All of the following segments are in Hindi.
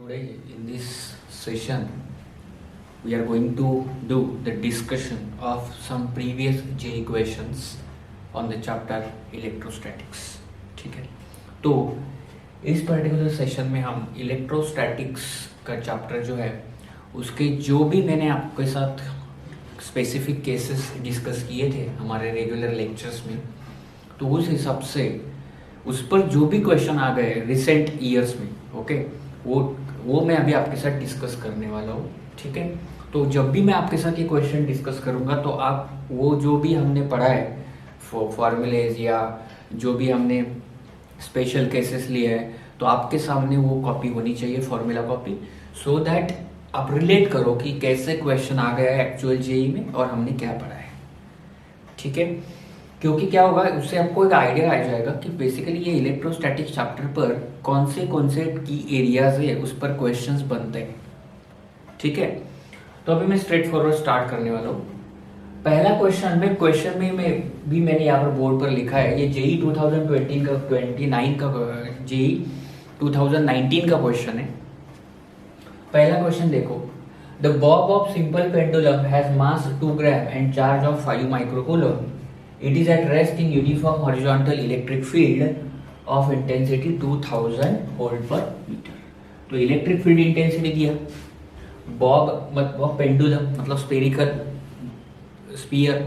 Today in this session we are going to do the discussion of some previous JEE questions on the chapter electrostatics. ठीक है, तो इस पर्टिकुलर सेशन में हम इलेक्ट्रोस्टैटिक्स का चैप्टर जो है उसके जो भी मैंने आपके साथ स्पेसिफिक केसेस डिस्कस किए थे हमारे रेगुलर लेक्चर्स में, तो उस हिसाब से उस पर जो भी क्वेश्चन आ गए रिसेंट ईयर्स में, ओके, वो मैं अभी आपके साथ डिस्कस करने वाला हूँ. ठीक है, तो जब भी मैं आपके साथ ये क्वेश्चन डिस्कस करूँगा तो आप वो जो भी हमने पढ़ा है फॉर्मूलेज या जो भी हमने स्पेशल केसेस लिए हैं तो आपके सामने वो कॉपी होनी चाहिए, फॉर्मूला कॉपी, सो दैट आप रिलेट करो कि कैसे क्वेश्चन आ गया है एक्चुअल जेई में और हमने क्या पढ़ा है. ठीक है, क्योंकि क्या होगा उससे आपको एक आइडिया आ जाएगा कि बेसिकली ये इलेक्ट्रोस्टैटिक चैप्टर पर कौन से की एरियाज है उस पर क्वेश्चंस बनते हैं. ठीक है, तो अभी मैं स्ट्रेट फॉरवर्ड स्टार्ट करने वाला हूँ. पहला क्वेश्चन मैंने यहाँ पर बोर्ड पर लिखा है, ये जेई 2020 का 29 का जेई 2019 का क्वेश्चन है. पहला क्वेश्चन देखो, the Bob of simple pendulum has mass 2 gram and charge of 5 microcoulomb. It is at rest in uniform horizontal electric field of intensity 2000 volt per meter. तो इलेक्ट्रिक फील्ड इंटेंसिटी दिया, बॉब मतलब पेंडुलम मतलब स्पेरिकल स्पीयर,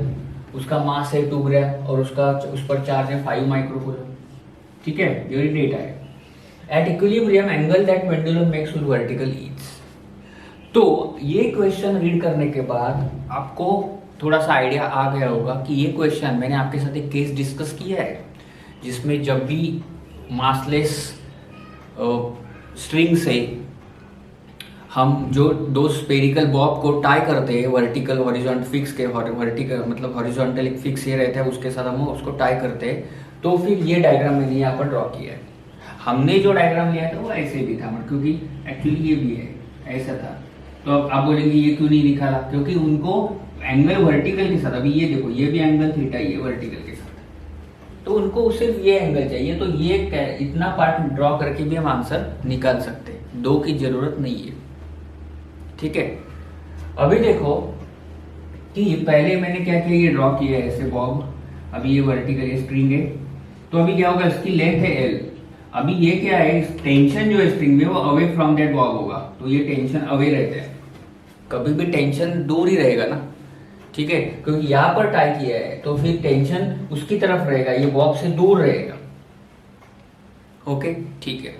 उसका मास है 2 ग्राम और उस पर चार्ज है 5 माइक्रोकूलम. ठीक है, ये डेटा है. At equilibrium angle that pendulum makes with vertical is. तो ये क्वेश्चन रीड करने के बाद आपको थोड़ा सा आइडिया आ गया होगा कि ये क्वेश्चन मैंने आपके साथ एक केस डिस्कस किया है जिसमें जब भी मासलेस स्ट्रिंग से हम जो दो स्पेरिकल बॉब को टाई करते हैं वर्टिकल हॉरिजॉन्टल फिक्स के वर्टिकल मतलब हॉरिजॉन्टल एक फिक्स ये रहता है उसके साथ हम उसको टाई करते हैं. तो फिर ये डायग्राम मैंने यहाँ पर ड्रॉ किया है. हमने जो डायग्राम लिया था वो ऐसे भी था, क्योंकि एक्चुअली ये भी है ऐसा था. तो अब आप बोलेंगे ये क्यों नहीं निकाला, क्योंकि उनको एंगल वर्टिकल के साथ, अभी ये देखो ये भी एंगल थीटा ही है वर्टिकल के साथ, तो उनको सिर्फ ये एंगल चाहिए. तो ये इतना पार्ट ड्रॉ करके भी हम आंसर निकाल सकते हैं, दो की जरूरत नहीं है. ठीक है, अभी देखो कि पहले मैंने क्या किया, ये ड्रॉ किया है ऐसे बॉब. अभी ये वर्टिकल स्ट्रिंग है, तो अभी क्या होगा, इसकी लेंथ है एल. अभी ये क्या है, टेंशन जो है स्ट्रिंग में वो अवे फ्रॉम दैट बॉब होगा, तो ये टेंशन अवे रहता है. कभी भी टेंशन दूर ही रहेगा ना. ठीक है, क्योंकि यहाँ पर टाई किया है तो फिर टेंशन उसकी तरफ रहेगा, ये बॉब से दूर रहेगा. ओके, ठीक है.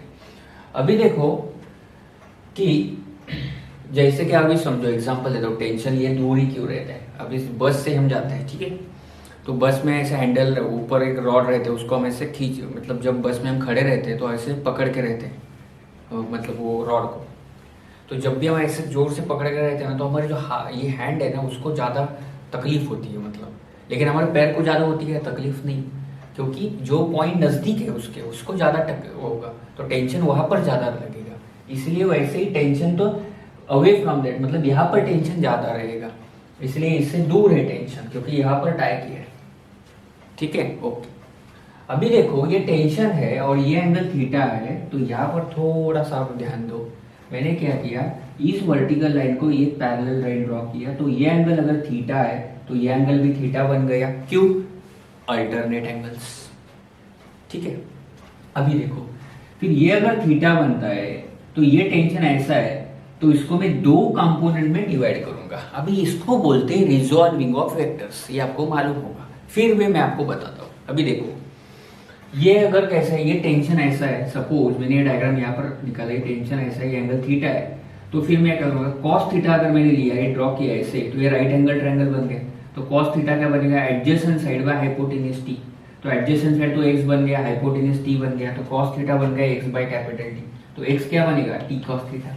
अभी देखो कि जैसे कि अभी समझो एग्जांपल दे दो, टेंशन ये दूर ही क्यों रहता है. अब इस बस से हम जाते हैं, ठीक है, तो बस में ऐसे हैंडल ऊपर एक रॉड रहते हैं, उसको हम ऐसे खींच, मतलब जब बस में हम खड़े रहते हैं तो ऐसे पकड़ के रहते हैं, मतलब वो रॉड को. तो जब भी हम ऐसे जोर से पकड़ के रहते हैं ना तो हमारी जो ये हैंड है ना उसको ज़्यादा तकलीफ होती है, मतलब, लेकिन हमारे पैर को ज़्यादा होती है तकलीफ नहीं, क्योंकि जो पॉइंट नज़दीक है उसको ज़्यादा होगा, तो टेंशन वहाँ पर ज़्यादा लगेगा. इसलिए वैसे ही टेंशन तो अवे फ्रॉम दैट, मतलब यहाँ पर टेंशन ज़्यादा रहेगा, इसलिए इससे दूर है टेंशन, क्योंकि यहाँ पर टाई किया है. ठीक है, ओके. अभी देखो ये टेंशन है और ये एंगल थीटा है, तो यहाँ पर थोड़ा सा आप ध्यान दो. मैंने क्या किया, इस वर्टिकल लाइन को एक पैरेलल लाइन ड्रॉ किया, तो ये एंगल अगर थीटा है तो ये एंगल भी थीटा बन गया. क्यों, अल्टरनेट एंगल्स. ठीक है, अभी देखो फिर ये अगर थीटा बनता है तो ये टेंशन ऐसा है, तो इसको मैं दो कंपोनेंट में डिवाइड करूंगा. अभी इसको बोलते हैं रिजॉल्विंग ऑफ वेक्टर्स, ये आपको मालूम होगा, फिर भी मैं आपको बताता हूँ. अभी देखो ये अगर कैसा है, ये टेंशन ऐसा है, सपोज मैंने ये डायग्राम यहाँ पर निकाला, ये टेंशन ऐसा है, ये एंगल थीटा है, तो फिर मैं क्या करूँगा, कॉस थीटा अगर मैंने लिया है ड्रॉ किया ऐसे, तो ये राइट एंगल ट्रायंगल बन गया. तो कॉस थीटा क्या बनेगा, adjacent side by hypotenuse T, तो एडजेसेंट साइड तो एक्स बन गया, हाइपोटेन्यूज टी बन गया, तो कॉस थीटा बन गया एक्स बाय कैपिटल टी. तो एक्स क्या बनेगा, टी कॉस थीटा.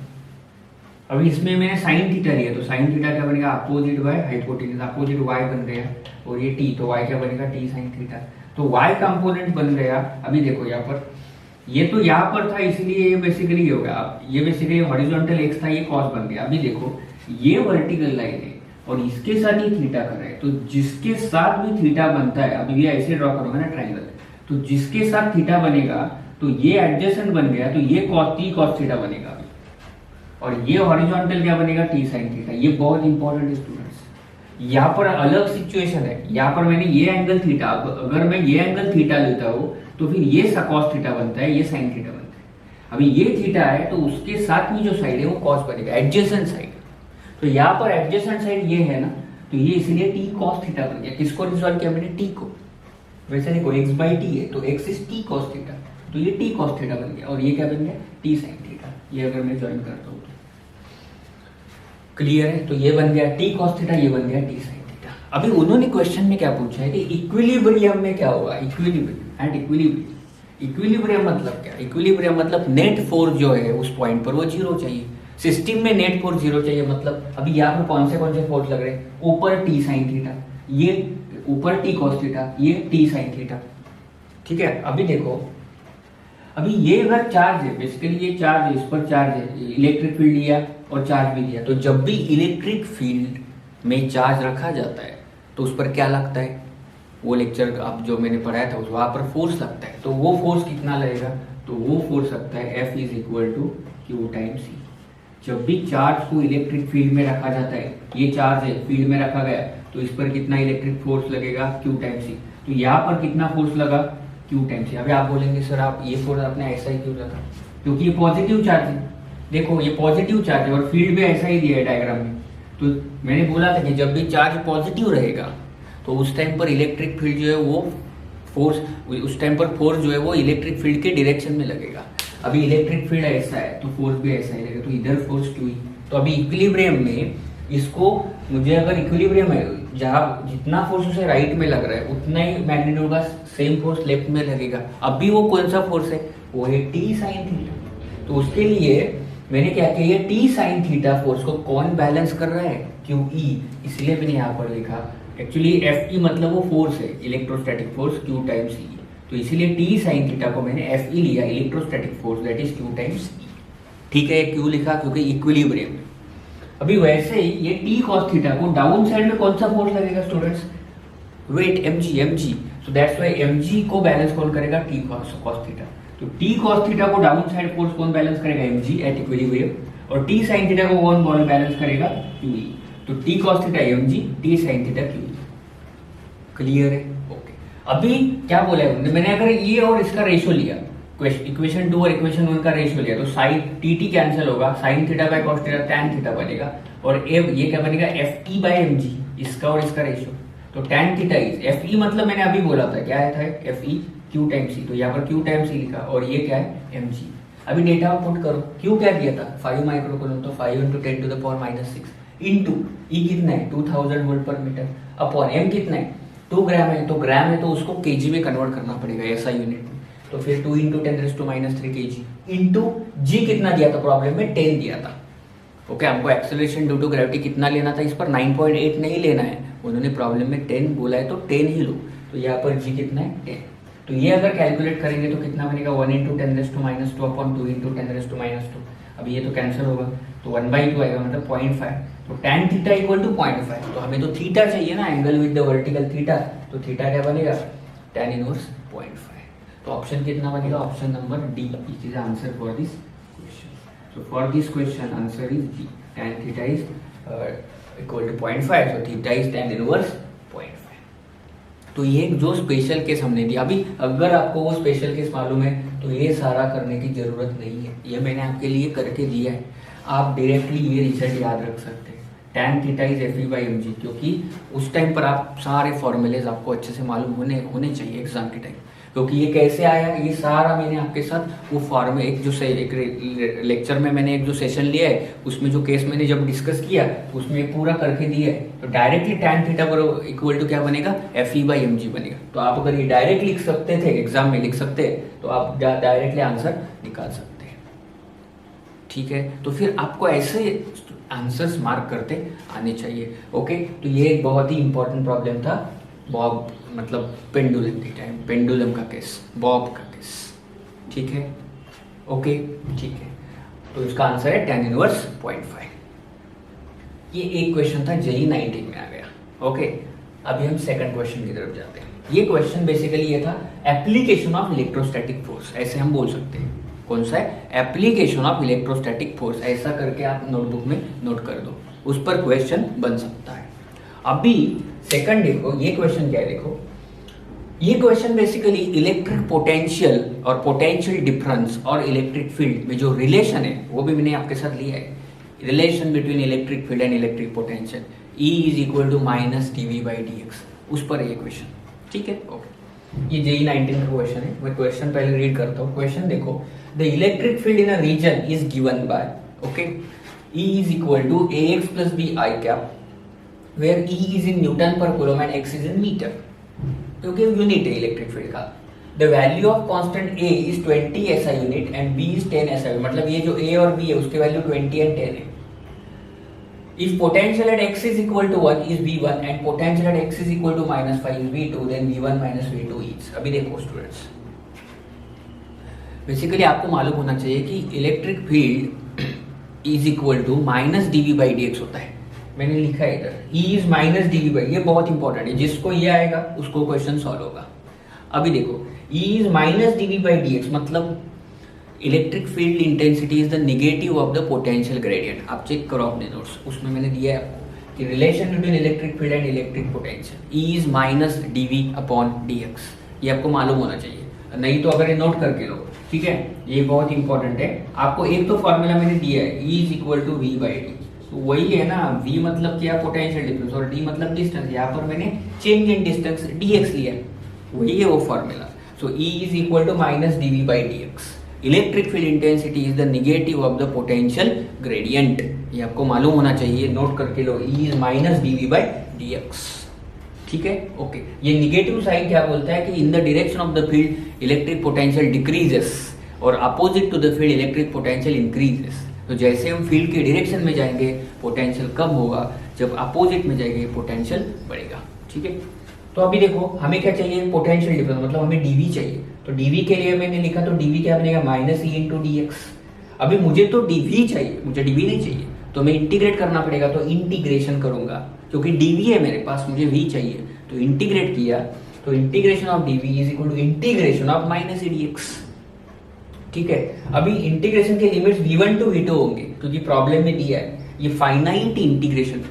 अभी इसमें मैंने साइन थीटा लिया, तो साइन थीटा क्या बनेगा, opposite by hypotenuse, opposite Y बन गया, और ये टी, तो वाई क्या बनेगा, टी साइन थीटा. तो y कंपोनेंट बन गया. अभी देखो यहाँ पर ये तो यहाँ पर था, इसलिए ये बेसिकली ये हो गया. ये बेसिकली हॉरिजॉन्टल एक्स था, ये कॉस बन गया. अभी देखो ये वर्टिकल लाइन है और इसके साथ ये थीटा कर रहा है, तो जिसके साथ भी थीटा बनता है, अभी ये ऐसे ड्रॉ करूंगा ना ट्रायंगल, तो जिसके साथ थीटा बनेगा तो ये एडजेसेंट बन गया, तो ये cos t cos थीटा बनेगा. और ये हॉरिजॉन्टल क्या बनेगा, टी साइन थीटा। ये बहुत इंपॉर्टेंट है स्टूडेंट्स। यहाँ पर अलग सिचुएशन है, यहाँ पर मैंने ये एंगल थीटा, अगर मैं ये एंगल थीटा लेता हूँ तो फिर ये कॉस थीटा बनता है, ये साइन थीटा बनता है। अभी ये थीटा है तो उसके साथ में जो साइड है वो कॉस बनेगा, एडजेसेंट साइड। तो यहाँ पर एडजेसेंट साइड ये है ना, तो ये इसलिए टी कॉस थीटा बन गया। किसको रिजॉल्व किया मैंने, टी को। वैसे देखो x बाई टी है तो x is T cos theta, तो ये टी कॉस थीटा बन गया और ये क्या बन गया, टी साइन थीटा। ये अगर मैं ज्वाइन करता हूँ तो क्लियर है। तो ये बन गया टी कॉस थीटा, ये बन गया टी साइन थीटा। अभी उन्होंने क्वेश्चन में क्या पूछा है कि इक्विलिब्रियम में क्या होगा, इक्विलिब्रियम एंड इक्विलिब्रियम। इक्विलिब्रियम मतलब क्या, इक्विलिब्रियम मतलब नेट फोर्स जो है उस पॉइंट पर वो जीरो चाहिए। सिस्टम में नेट फोर्स जीरो चाहिए, मतलब अभी यहाँ पर कौन से फोर्स लग रहे हैं, ऊपर टी साइन थीटा, ये ऊपर टी कॉस थीटा, ये टी साइन थीटा। ठीक है। अभी देखो, अभी ये अगर चार्ज है, बेसिकली ये चार्ज है, इस पर चार्ज है, इलेक्ट्रिक फील्ड लिया और चार्ज भी लिया, तो जब भी इलेक्ट्रिक फील्ड में चार्ज रखा जाता है तो उस पर क्या लगता है, वो लेक्चर अब जो मैंने पढ़ाया था उस वहां पर फोर्स लगता है। तो वो फोर्स कितना लगेगा, तो वो फोर्स लगता है F is equal to q time C. जब भी चार्ज को इलेक्ट्रिक फील्ड में रखा जाता है, ये चार्ज है फील्ड में रखा गया, तो इस पर कितना इलेक्ट्रिक फोर्स लगेगा, क्यू टाइम सी। तो यहाँ पर कितना फोर्स लगा, क्यू टाइम सी। अभी आप बोलेंगे सर आप ये फोर्स आपने ऐसा ही क्यों लगा, क्योंकि ये पॉजिटिव चार्ज है। देखो ये पॉजिटिव चार्ज है और फील्ड भी ऐसा ही दिया है डायग्राम में। तो मैंने बोला था कि जब भी चार्ज पॉजिटिव रहेगा तो उस टाइम पर इलेक्ट्रिक फील्ड जो है वो फोर्स, उस टाइम पर फोर्स जो है वो इलेक्ट्रिक फील्ड के डायरेक्शन में लगेगा। अभी इलेक्ट्रिक फील्ड ऐसा है तो फोर्स भी ऐसा ही लगेगा, तो इधर फोर्स क्यू ही। तो अभी इक्विलिब्रियम में इसको, मुझे अगर इक्विलिब्रियम है जहाँ जितना फोर्स उसे राइट में लग रहा है उतना ही मैग्नीट्यूड का सेम फोर्स लेफ्ट में लगेगा। अभी वो कौन सा फोर्स है, वो है टी साइन थीटा। तो उसके लिए मैंने क्या किया, ये टी साइन थीटा फोर्स को कौन बैलेंस कर रहा है, क्यू ई। इसलिए मैंने यहाँ पर लिखा, एक्चुअली एफ ई मतलब वो फोर्स है, इलेक्ट्रोस्टैटिक फोर्स क्यू टाइम्स ई। तो इसीलिए टी साइन थीटा को मैंने एफ ई लिया, electrostatic force that is Q times E. ठीक है, क्यू लिखा क्योंकि इक्विलिब्रियम है। अभी वैसे ही ये टी कॉस थीटा को डाउन साइड में कौन सा फोर्स लगेगा students, weight mg। So that's why mg को बैलेंस कौन करेगा, टी कॉस थीटा। तो टी कॉस थीटा को डाउन साइड फोर्स कौन बैलेंस करेगा, mg एट इक्विलिब्रियम, और टी साइन थीटा को कौन बैलेंस करेगा, qe। तो T cos theta mg, T sine theta qe। Clear है, ओके। अभी क्या बोला है मैंने, अगर ये और इसका रेशियो लिया, इक्वेशन 2 और इक्वेशन 1 का रेशियो लिया, तो साइन टी कैंसिल होगा, sine theta by cos theta tan theta बनेगा, और ये क्या बनेगा, एफ ई बाय mg, इसका और इसका रेशियो। तो tan theta is F E, मतलब मैंने अभी बोला था क्या था, एफ ई क्यू टाइम सी। तो यहाँ पर क्यू टाइम सी लिखा और ये क्या है, mg। अभी डेटा पुट करो, क्यू क्या दिया था 5 माइक्रोकूलम, तो 5 × 10⁻⁶ इंटू ई कितना है 2000 वोल्ट पर मीटर, अपॉन एम कितना है 2 ग्राम है, तो ग्राम है तो उसको केजी में कन्वर्ट करना पड़ेगा ऐसा यूनिट में। तो फिर 2 × 10⁻³ kg इंटू जी कितना दिया था प्रॉब्लम में, 10 दिया था। ओके, हमको एक्सेलरेशन ड्यू टू ग्रेविटी कितना लेना था, इस पर 9.8 नहीं लेना है, उन्होंने प्रॉब्लम में 10 बोला है तो 10 ही लो। तो यहाँ पर जी कितना है 10। तो ये अगर कैलकुलेट करेंगे तो कितना बनेगा, 1 × 10⁻² अपॉन 2 × 10⁻²। अब ये तो कैंसिल होगा तो 1/2 आएगा, मतलब 0.5। तो tan थीटा इक्वल टू 0.5। तो हमें तो थीटा चाहिए ना, angle with the vertical theta, तो थीटा क्या बनेगा, tan इनवर्स 0.5। तो ऑप्शन कितना बनेगा, option number D is the answer for this question. So for this question answer is D, tan theta is equal to 0.5, so theta is tan inverse 0.5। तो ये जो स्पेशल केस हमने दिया, अभी अगर आपको वो स्पेशल केस मालूम है तो ये सारा करने की जरूरत नहीं है, ये मैंने आपके लिए करके दिया है। आप डायरेक्टली ये रिजल्ट याद रख सकते हैं, tan theta is F E by mg, क्योंकि उस टाइम पर आप सारे फॉर्मूलेज आपको अच्छे से मालूम होने चाहिए एग्जाम के टाइम। क्योंकि ये कैसे आया, ये सारा मैंने आपके साथ वो फॉर्म एक लेक्चर में मैंने एक जो सेशन लिया है उसमें जो केस मैंने जब डिस्कस किया उसमें पूरा करके दिया है। तो डायरेक्टली tan थीटा पर इक्वल टू क्या बनेगा, एफ ई बाई mg बनेगा। तो आप अगर ये डायरेक्ट लिख सकते थे, एग्जाम में लिख सकते हैं, तो आप डायरेक्टली आंसर निकाल सकते हैं। ठीक है, तो फिर आपको ऐसे आंसर्स मार्क करते आने चाहिए। ओके, तो ये एक बहुत ही इंपॉर्टेंट प्रॉब्लम था, बॉब मतलब पेंडुलम थीटा, पेंडुलम का केस, बॉब का केस। ठीक है, ओके ठीक है। तो इसका आंसर है tan इनवर्स 0.5। ये एक क्वेश्चन था, JEE 19 में आ गया। ओके, अभी हम सेकंड क्वेश्चन की तरफ जाते हैं। ये क्वेश्चन बेसिकली ये था, एप्लीकेशन ऑफ इलेक्ट्रोस्टैटिक फोर्स, ऐसे हम बोल सकते हैं। कौन सा है, एप्लीकेशन ऑफ इलेक्ट्रोस्टैटिक फोर्स, ऐसा करके आप नोटबुक में नोट कर दो, उस पर क्वेश्चन बन सकता है। अभी सेकंड देखो, ये क्वेश्चन क्या है, देखो ये क्वेश्चन बेसिकली इलेक्ट्रिक पोटेंशियल और पोटेंशियल डिफरेंस और इलेक्ट्रिक फील्ड में जो रिलेशन है वो भी मैंने आपके साथ लिया है, relation between electric field and electric potential, E is equal to minus dV/dx, उस पर ये क्वेश्चन, ठीक है, ओके। ये JEE 19 का क्वेश्चन है, मैं क्वेश्चन पहले रीड करता हूँ। क्वेश्चन देखो, the electric field in a region is given by, okay, E is equal to ax plus b I cap, where E is in newton per coulomb and x is in metre, क्योंकि यूनिट है इलेक्ट्रिक फील्ड का। The value of constant A is 20 SI unit and B is 10 SI, मतलब ये जो A और B है उसके वैल्यू 20 एंड 10 है। If potential at x is equal to 1 is V1 and potential at x is equal to minus 5 is V2, then V1 minus V2 is, अभी देखो स्टूडेंट्स, बेसिकली आपको मालूम होना चाहिए कि electric field is equal to minus dV/dx होता है, मैंने लिखा है इधर, E इज माइनस dV/, ये बहुत इंपॉर्टेंट है, जिसको ये आएगा उसको क्वेश्चन सॉल्व होगा। अभी देखो E इज माइनस dV/dx मतलब electric field intensity is the negative of the potential gradient. आप चेक करो अपने नोट्स, उसमें मैंने दिया है आपको कि relation between electric field and electric potential, E is minus dV/dx, ये आपको मालूम होना चाहिए, नहीं तो अगर ये नोट करके लो, ठीक है, ये बहुत इंपॉर्टेंट है। आपको एक तो फॉर्मूला मैंने दिया है, E is equal to V/d, तो वही है ना, V मतलब क्या, पोटेंशियल डिफरेंस, और D मतलब डिस्टेंस, यहाँ पर मैंने चेंज इन डिस्टेंस dx लिया, वही है वो formula. So E is equal to minus dV/dx, electric field intensity is the negative of the potential gradient, ये आपको मालूम होना चाहिए, नोट करके लो, E इज माइनस dV/dx, ठीक है, ओके। ये नेगेटिव साइड क्या बोलता है कि in the direction of the field electric potential decreases और opposite to the field electric potential increases, तो जैसे हम फील्ड के डायरेक्शन में जाएंगे पोटेंशियल कम होगा, जब अपोजिट में जाएंगे पोटेंशियल बढ़ेगा, ठीक है। तो अभी देखो हमें क्या चाहिए, पोटेंशियल डिफरेंस, मतलब हमें dV चाहिए, तो dV के लिए मैंने लिखा, तो dV क्या बनेगा, माइनस E इंटू dx। अभी मुझे तो dV चाहिए, मुझे dV नहीं चाहिए, तो मैं इंटीग्रेट करना पड़ेगा, तो इंटीग्रेशन करूंगा, क्योंकि dV है मेरे पास, मुझे V चाहिए, तो इंटीग्रेट किया, तो integration of dV is equal to integration of minus E dx, ठीक है। अभी इंटीग्रेशन के लिमिट्स V1 टू V2 होंगे, क्योंकि प्रॉब्लम में दिया है ये फाइनाइट इंटीग्रेशन,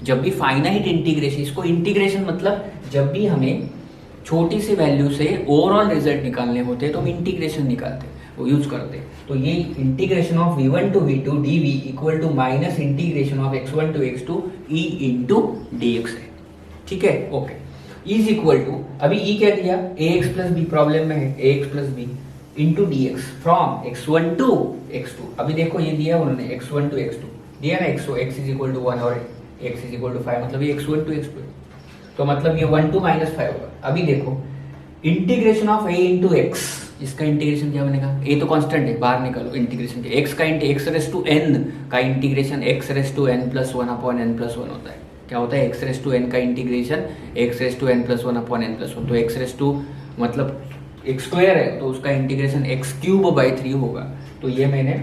जब भी फाइनाइट इंटीग्रेशन, इसको इंटीग्रेशन मतलब जब भी हमें छोटी सी वैल्यू से ओवरऑल रिजल्ट निकालने होते हैं तो हम इंटीग्रेशन निकालते हैं, वो यूज करते हैं। तो ये integration of V1 to V2 dV equal to minus integration of x1 to x2 E into dx है, ठीक है, ओके। इज इक्वल टू, अभी E क्या दिया, ax प्लस b, प्रॉब्लम में है ax plus b into dx from x1 to x2। अभी देखो ये दिया उन्होंने x1 टू x2 दिया ना, x इज इक्वल टू 1 और x इज इक्वल टू 5, मतलब ये x1 टू x2, तो मतलब ये 1 टू माइनस 5 होगा। अभी देखो integration of a into x, इसका इंटीग्रेशन क्या बनेगा, a तो कांस्टेंट है, बाहर निकालो इंटीग्रेशन के, x का x रेस टू n का integration x raise to n plus 1 upon n plus 1 होता है। क्या होता है, x रेस टू n का integration x raise to n plus 1 upon n plus 1, तो x रेस टू मतलब x स्क्वायर है, तो उसका इंटीग्रेशन x क्यूब बाई 3 होगा। तो ये मैंने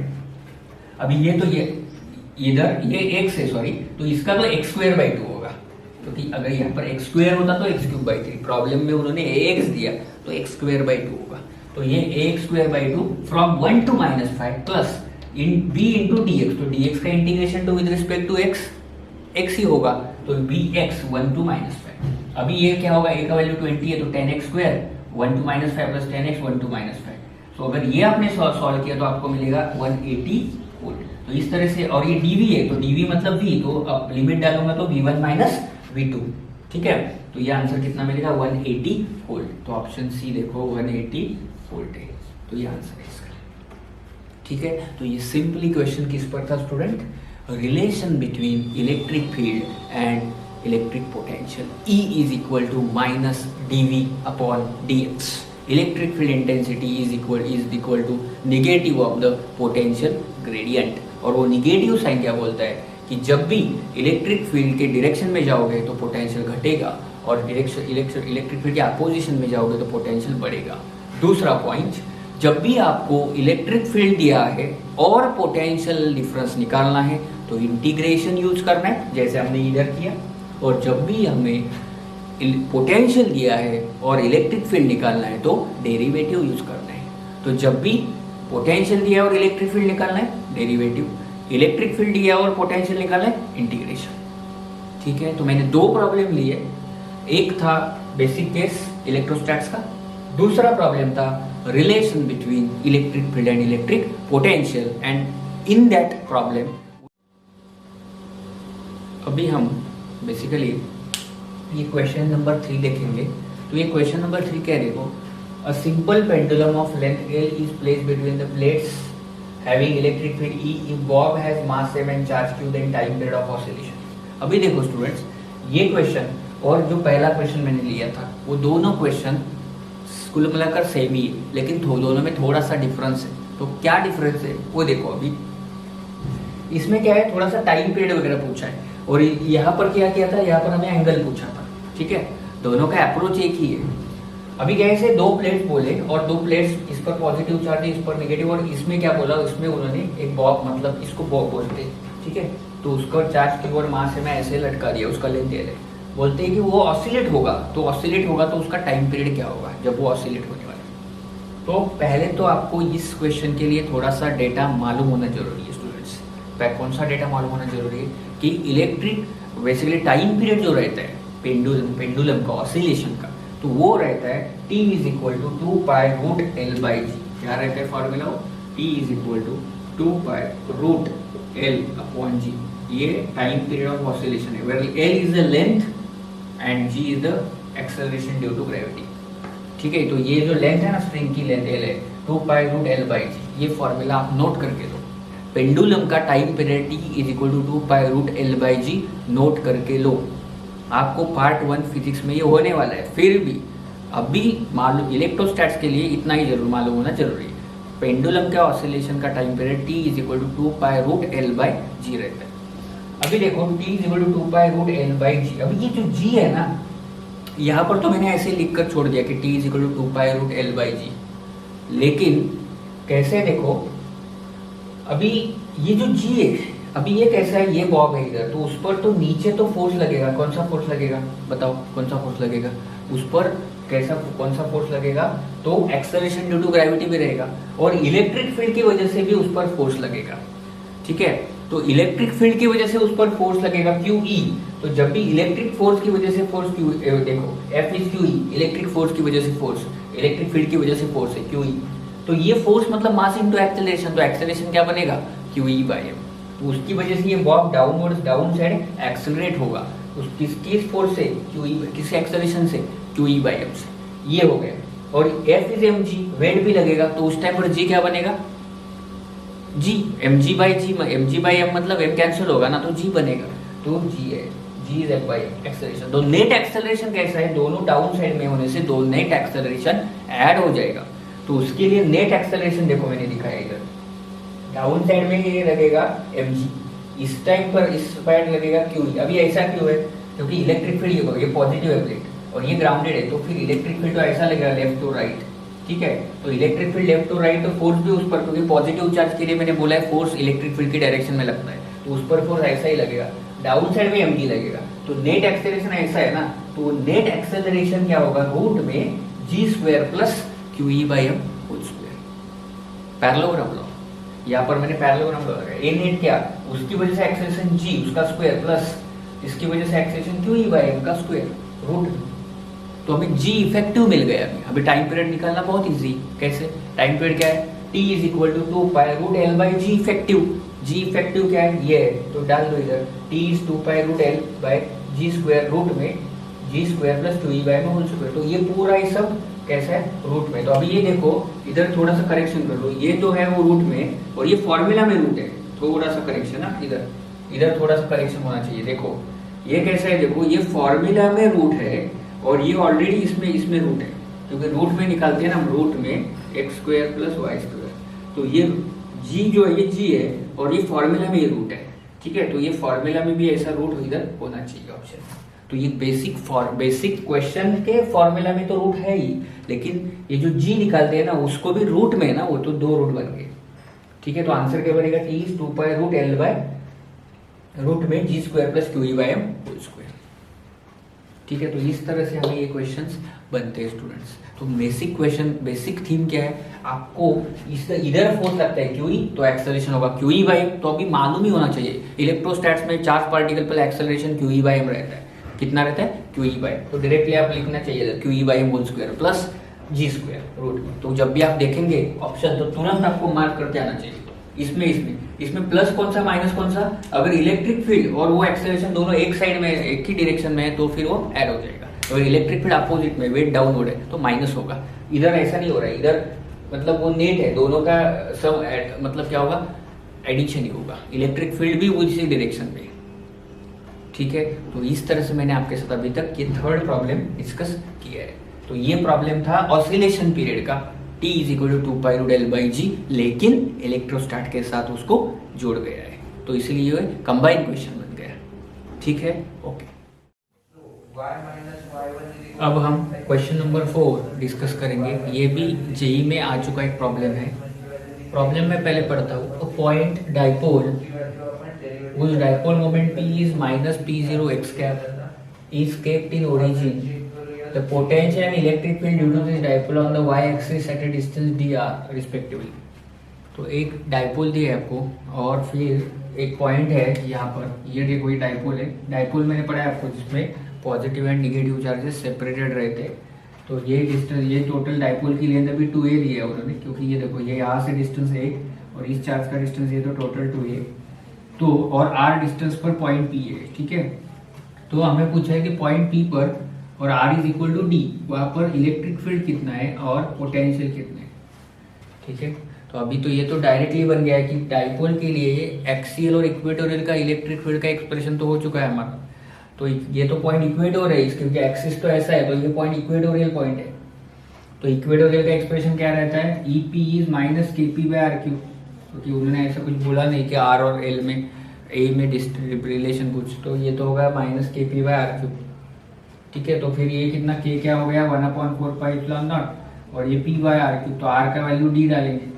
अभी ये तो ये इधर ये x है, सॉरी, तो इसका तो x स्क्वायर बाई 2 होगा, क्योंकि अगर यहाँ पर x स्क्वायर होता तो x क्यूब बाई 3, प्रॉब्लम में उन्होंने ax दिया तो x स्क्वायर बाई 2 होगा। तो ये ax square by 2 from 1 to minus 5 plus in b into dx, तो dx का integration to with respect to x ही होगा, तो bx 1 टू माइनस 5। अभी ये क्या होगा, a का वैल्यू 20 है, तो 10x square 1 to minus 5 plus 10x 1 to minus 5। तो अगर ये आपने सॉल्व किया तो आपको मिलेगा 180 वोल्ट। तो इस तरह से, और ये dv है, तो dv मतलब v, तो अब लिमिट डालूंगा तो v1 माइनस v2, ठीक है। तो ये आंसर कितना मिलेगा, 180 वोल्ट। तो ऑप्शन सी देखो 180 वोल्ट है, तो ये आंसर है इसका, ठीक है। तो ये सिंपली क्वेश्चन किस पर था student, relation between electric field and electric potential, E is equal to minus dv upon dx, electric field intensity is equal to negative of the potential gradient. और वो नेगेटिव साइन क्या बोलता है कि जब भी इलेक्ट्रिक फील्ड के डायरेक्शन में जाओगे तो पोटेंशियल घटेगा, और इलेक्ट्रिक फील्ड के अपोजिशन में जाओगे तो पोटेंशियल बढ़ेगा। दूसरा पॉइंट, जब भी आपको इलेक्ट्रिक फील्ड दिया है और पोटेंशियल डिफरेंस निकालना है तो इंटीग्रेशन यूज करना है, जैसे हमने इधर किया। और जब भी हमें पोटेंशियल दिया है और इलेक्ट्रिक फील्ड निकालना है तो डेरिवेटिव यूज करना है। तो जब भी पोटेंशियल दिया और इलेक्ट्रिक फील्ड निकालना है डेरिवेटिव, इलेक्ट्रिक फील्ड दिया और पोटेंशियल निकालना है इंटीग्रेशन। ठीक है, तो मैंने दो प्रॉब्लम लिए, एक था बेसिक केस इलेक्ट्रोस्टैट्स का, दूसरा प्रॉब्लम था relation between electric field and electric potential, and in that problem अभी हम बेसिकली ये क्वेश्चन नंबर 3 देखेंगे। तो ये क्वेश्चन नंबर 3 क्या है, देखो, a simple pendulum of length L is placed between the plates having electric field E if bob has mass m and charge q then time period of oscillation। अभी देखो स्टूडेंट्स, ये क्वेश्चन और जो पहला क्वेश्चन मैंने लिया था वो दोनों क्वेश्चन कुल मिलाकर सेम ही है, लेकिन दोनों में थोड़ा सा डिफरेंस है। तो क्या डिफरेंस है वो देखो। अभी इसमें क्या है, थोड़ा सा टाइम पीरियड वगैरह पूछा है, और यहाँ पर क्या किया था, यहाँ पर हमें एंगल पूछा था। ठीक है, दोनों का अप्रोच एक ही है। अभी कैसे दो प्लेट्स बोले और दो प्लेट्स, इस पर पॉजिटिव चार्ज है, इस पर नेगेटिव, और इसमें क्या बोला, इसमें उन्होंने एक बॉब, मतलब इसको बॉब बोलते हैं। ठीक है, तो उसका चार्ज की और मास में ऐसे लटका दिया, उसका लेंथ L है, बोलते हैं कि वो ऑसिलेट होगा। तो ऑसिलेट होगा तो उसका टाइम पीरियड क्या होगा जब वो ऑसिलेट होने वाला है। तो पहले तो आपको इस क्वेश्चन के लिए थोड़ा सा डेटा मालूम होना जरूरी है स्टूडेंट्स। कौन सा डेटा मालूम होना जरूरी है कि इलेक्ट्रिक बेसिकली टाइम पीरियड जो रहता है पेंडुलम का ऑसिलेशन का, तो वो रहता है t is equal to 2 pi root L by G. क्या रहता है formula, t is equal to 2 pi root L upon G. ये टाइम पीरियड ऑफ ऑसिलेशन है, where L is the length and G is the acceleration due to gravity. ठीक है, तो ये जो लेंथ है ना, स्ट्रिंग की लेंथ एल है 2 pi root L by G. ये फॉर्मूला आप नोट करके दो। पेंडुलम का time period t is equal to 2 pi root L by G note करके लो। आपको पार्ट 1 फिजिक्स में ये होने वाला है, फिर भी अभी मालूम इलेक्ट्रोस्टैट्स के लिए इतना ही जरूर मालूम होना जरूरी है। पेंडुलम के ऑसिलेशन का time period t is equal to 2 pi root L by G रहता है। अभी देखो t is equal to 2 pi root L by G. अभी ये जो g है ना, यहाँ पर तो मैंने ऐसे लिख कर छोड़ दिया कि t is equal to 2 pi root L by G, लेकिन कैसे देखो, अभी ये जो g है, अभी ये कैसा है, ये बॉब है इधर, तो उस पर तो नीचे तो फोर्स लगेगा। कौन सा फोर्स लगेगा बताओ, कौन सा फोर्स लगेगा उस पर, कैसा कौन सा फोर्स लगेगा, तो एक्सेलरेशन ड्यू टू ग्रेविटी भी रहेगा, और इलेक्ट्रिक फील्ड की वजह से भी उस पर फोर्स लगेगा। ठीक है, तो इलेक्ट्रिक फील्ड की वजह से उस पर फोर्स लगेगा QE। तो जब भी इलेक्ट्रिक फोर्स की वजह से फोर्स Q, देखो F is QE, electric force की वजह से फोर्स, इलेक्ट्रिक फील्ड की वजह से फोर्स है QE। तो ये फोर्स मतलब मास इनटू एक्सेलरेशन, तो एक्सेलरेशन क्या बनेगा QE बाय m। तो उसकी वजह से ये बॉब डाउन साइड एक्सेलरेट होगा, उस किस फोर्स से, QE, किस एक्सेलरेशन से, QE बाय m से। ये हो गया, और F इज mg, वेट भी लगेगा, तो उस टाइम पर g क्या बनेगा, g mg by g, mg by m मतलब m कैंसिल होगा ना, तो g बनेगा, तो g है, g is f by acceleration. तो नेट एक्सेलरेशन कैसा है, दोनों डाउन साइड में होने से दो नेट एक्सेलरेशन ऐड हो जाएगा। तो उसके लिए नेट एक्सेलरेशन देखो मैंने दिखाया इधर, डाउन साइड में ये लगेगा mg, इस टाइम पर इस साइड लगेगा QE। अभी ऐसा क्यों है, क्योंकि इलेक्ट्रिक फील्ड ये पॉजिटिव है प्लेट और ये ग्राउंडेड है, तो फिर इलेक्ट्रिक फील्ड तो ऐसा लगेगा लेफ्ट टू राइट। ठीक है, तो electric field left to right, तो फोर्स भी उस पर, क्योंकि पॉजिटिव चार्ज के लिए मैंने बोला है फोर्स इलेक्ट्रिक फील्ड की डायरेक्शन में लगता है, तो उस पर फोर्स ऐसा ही लगेगा, डाउन साइड में mg लगेगा। तो नेट एक्सेलरेशन ऐसा है ना, तो नेट एक्सेलरेशन क्या होगा, रूट में g² plus QE by m whole square. Parallelogram लो, यहाँ पर मैंने पैरेललोग्राम लगाया, ए नेट क्या, उसकी वजह से एक्सेलरेशन g उसका स्क्वायर प्लस इसकी वजह से एक्सेलरेशन QE बाय m का स्क्वायर रूट। तो हमें g इफेक्टिव मिल गया। अभी टाइम पीरियड निकालना बहुत इजी, कैसे, टाइम पीरियड क्या है, t is equal to 2 pi root L by G effective. g effective क्या है, ये है, तो डाल दो इधर, t is 2 pi root L by G square, root में g square plus QE by m whole square. तो ये पूरा ही सब कैसा है, रूट में। तो अभी ये देखो इधर थोड़ा सा करेक्शन कर लो, ये तो है वो रूट में और ये फॉर्मूला में रूट है, थोड़ा सा करेक्शन ना, इधर थोड़ा सा करेक्शन होना चाहिए। देखो ये कैसा है, देखो ये फॉर्मूला में रूट है और ये ऑलरेडी इसमें रूट है, क्योंकि रूट में निकालते हैं ना, रूट में x² प्लस y²। तो ये g जो है ये g है और ये फॉर्मूला में ये रूट है। ठीक है, तो ये फॉर्मूला में भी ऐसा रूट इधर होना चाहिए ऑप्शन। तो ये बेसिक क्वेश्चन के फॉर्मूला में तो रूट है ही, लेकिन ये जो g निकालते हैं ना उसको भी रूट में ना, वो तो दो रूट बन गए। ठीक है, तो आंसर क्या बनेगा, t is 2 pi root L by root में g² plus QE by m whole square. ठीक है, तो इस तरह से हमें ये क्वेश्चंस बनते हैं स्टूडेंट्स। तो बेसिक क्वेश्चन, बेसिक थीम क्या है, आपको इधर फोर्स लगता है क्यूई तो एक्सेलरेशन होगा क्यूई बाई, तो अभी मालूम ही होना चाहिए इलेक्ट्रोस्टैट्स में चार्ज पार्टिकल पर एक्सेलरेशन क्यूई बाई एम रहता है। कितना रहता है? QE by. तो डायरेक्टली आप लिखना चाहिए QE by M whole square plus G square root में। तो जब भी आप देखेंगे ऑप्शन तो तुरंत आपको मार्क करके आना चाहिए। इसमें प्लस कौन सा माइनस कौन सा, अगर इलेक्ट्रिक फील्ड और वो एक्सेलरेशन दोनों एक साइड में एक ही डायरेक्शन में है तो फिर वो ऐड हो जाएगा। अगर इलेक्ट्रिक फील्ड अपोजिट में वेट डाउनवर्ड है तो माइनस होगा। इधर ऐसा नहीं हो रहा है, इधर मतलब वो नेट है, दोनों का सम मतलब क्या होगा, एडिशन ही होगा। इलेक्ट्रिक फील्ड भी उसी डायरेक्शन में, ठीक है। तो इस तरह से मैंने आपके साथ अभी तक ये थर्ड प्रॉब्लम डिस्कस किया है। तो ये प्रॉब्लम था ऑसिलेशन पीरियड का, T is equal to 2 pi root L by G, लेकिन इलेक्ट्रोस्टैट के साथ उसको जोड़ गया है, तो इसलिए ये कंबाइंड क्वेश्चन बन गया, ठीक है, ओके। अब हम क्वेश्चन नंबर 4 डिस्कस करेंगे। ये भी जेई में आ चुका एक प्रॉब्लम है। प्रॉब्लम में पहले पढ़ता हूँ। तो point dipole whose dipole moment P is minus P0 x cap is kept in origin. The potential and electric field due to this dipole on the y-axis at a distance dr respectively. तो एक डाइपोल दिया है आपको और फिर एक पॉइंट है यहाँ पर, ये देखो ये डाइपोल है। डाइपोल मैंने पढ़ा है आपको जिसमें positive and negative charges separated रहते हैं। तो ये डिस्टेंस, ये टोटल डाइपोल की लेंथ अभी 2a ली है उन्होंने, क्योंकि ये देखो ये यहाँ से डिस्टेंस 1 और इस चार्ज का डिस्टेंस ये तो टोटल 2a, तो और r डिस्टेंस पर पॉइंट P है, ठीक है। तो हमें पूछा है कि पॉइंट P पर और r is equal to d, वहाँ पर इलेक्ट्रिक फील्ड कितना है और पोटेंशियल कितना है, ठीक है। तो अभी तो ये तो डायरेक्टली बन गया है कि डाइपोल के लिए एक्सियल और इक्वेटोरियल का इलेक्ट्रिक फील्ड का एक्सप्रेशन तो हो चुका है हमारा। तो ये तो पॉइंट इक्वेटोर है, क्योंकि एक्सिस तो ऐसा है, तो ये पॉइंट इक्वेटोरियल पॉइंट है। तो इक्वेटोरियल का एक्सप्रेशन क्या रहता है, ई पी इज माइनस के पी बाई आर क्यू, क्योंकि उन्होंने ऐसा कुछ बोला नहीं कि आर और एल में ए में रिलेशन कुछ, तो ये तो होगा माइनस के पी बाई आर क्यू, ठीक है। तो फिर ये कितना के क्या हो गया 1/4 पाई एप्सिलॉन नॉट, और ये पी बाई आर क्यू, तो आर का वैल्यू डी डालेंगे।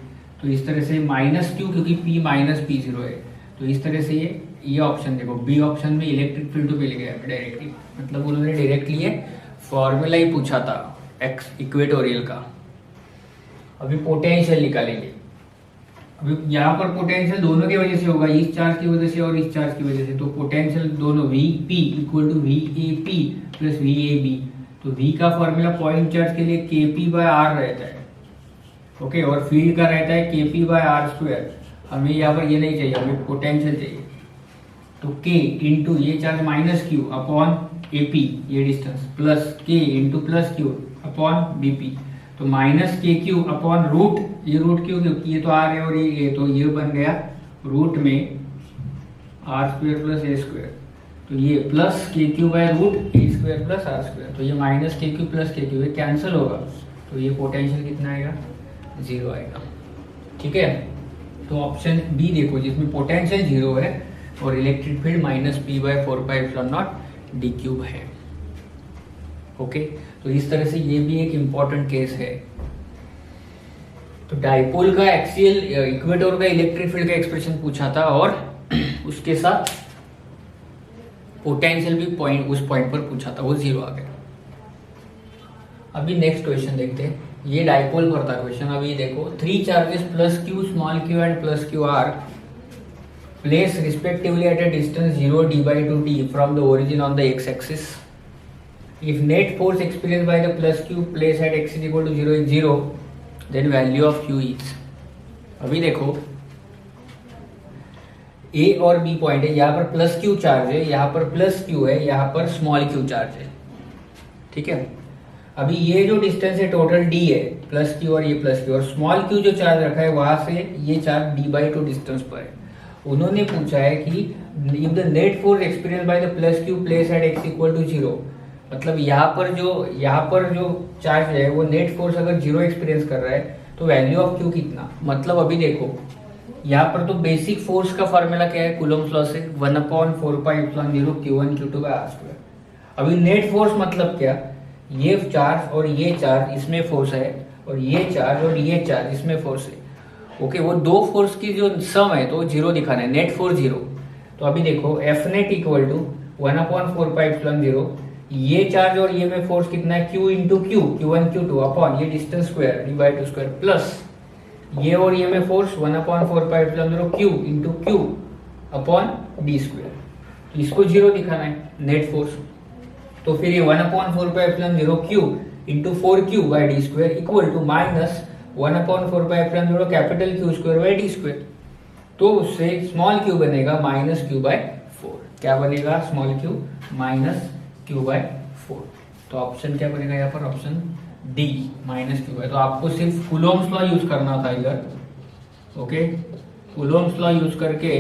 तो इस तरह से माइनस क्यू, क्योंकि पी माइनस पी जीरो है, तो इस तरह से ये ऑप्शन देखो, बी ऑप्शन में इलेक्ट्रिक फील्ड तो मिल गया डायरेक्टली, मतलब उन्होंने डायरेक्टली ये फॉर्मूला ही पूछा था एक्स इक्वेटोरियल का। अभी पोटेंशियल निकालेंगे। अभी यहाँ पर पोटेंशियल दोनों की वजह से होगा, इस चार्ज की वजह से और इस चार्ज की वजह से। तो पोटेंशियल दोनों V P equal to V A P plus V A B. तो वी का फॉर्मूला पॉइंट चार्ज के लिए के पी बाय आर रहता है, ओके, और फील्ड का रहता है के पी बाय आर स्क्वायर। हमें यहाँ पर ये नहीं चाहिए, हमें पोटेंशियल चाहिए। तो के इंटू ये charge minus Q upon A P ये distance, plus K into plus Q upon B P. तो minus K Q upon root, ये रूट क्यू, क्योंकि ये तो आर है और ये तो ये बन गया रूट में आर स्क्वायर प्लस ए स्क्वायर। तो ये plus K Q by root A square plus R square. तो ये minus K Q plus K Q ये कैंसिल होगा, तो ये पोटेंशियल कितना आएगा 0 आएगा, ठीक है। तो ऑप्शन बी देखो, जिसमें पोटेंशियल 0 है और electric field minus P by 4 pi epsilon naught D cube है, ओके। तो इस तरह से ये भी एक इंपॉर्टेंट केस है। तो डाइपोल का एक्सियल इक्वेटर का इलेक्ट्रिक फील्ड का एक्सप्रेशन पूछा था और उसके साथ पोटेंशियल भी पॉइंट उस पॉइंट पर पूछा था, वो 0 आ गया। अभी नेक्स्ट क्वेश्चन देखते हैं। ये डाइपोल पर था क्वेश्चन। अभी देखो 3 charges plus Q small Q and plus Q are place respectively at a distance 0 d by 2t from the origin on the x-axis. If net force experienced by the plus q placed at x is equal to 0 is 0, then value of q is. अभी देखो A और B पॉइंट है, यहाँ पर प्लस क्यू चार्ज है, यहाँ पर प्लस क्यू है, यहाँ पर स्मॉल क्यू चार्ज है, ठीक है। अभी ये जो डिस्टेंस है टोटल d है, प्लस क्यू और ये प्लस क्यू, और स्मॉल क्यू जो चार्ज रखा है वहां से ये चार्ज d/2 डिस्टेंस पर है। उन्होंने पूछा है कि if the net force experience by the plus Q place at x equal to 0, मतलब यहाँ पर जो चार्ज है वो नेट फोर्स अगर 0 एक्सपीरियंस कर रहा है तो वैल्यू ऑफ क्यू कितना। मतलब अभी देखो यहाँ पर तो बेसिक फोर्स का फॉर्मूला क्या है, कूलम्स लॉ से 1/4 pi epsilon 0 q1 q2 by r square. अभी नेट फोर्स मतलब क्या, ये चार्ज और ये चार्ज इसमें फोर्स है, और ये चार्ज और ये चार्ज इसमें फोर्स है, ओके। वो दो फोर्स की जो सम है तो 0 दिखाना है, नेट फोर्स 0। तो अभी देखो F net equal to 1/4 pi epsilon 0, ये चार्ज और ये में फोर्स कितना है, Q into Q, Q1 Q2 upon ये distance square D by two square plus ये और ये में force 1/4π0 Q into Q upon D square. इसको जीरो दिखाना है नेट फोर्स, तो फिर ये 1/4π0 Q into 4Q by D square equal to minus 1/4π0 capital Q square by D square. तो उससे स्मॉल q बनेगा माइनस क्यू बाय 4। क्या बनेगा, small q minus Q by 4। तो ऑप्शन क्या बनेगा यहाँ पर, option D minus Q by. तो आपको सिर्फ कूलोम्स लॉ यूज करना था इधर, ओके। कूलोम्स लॉ यूज करके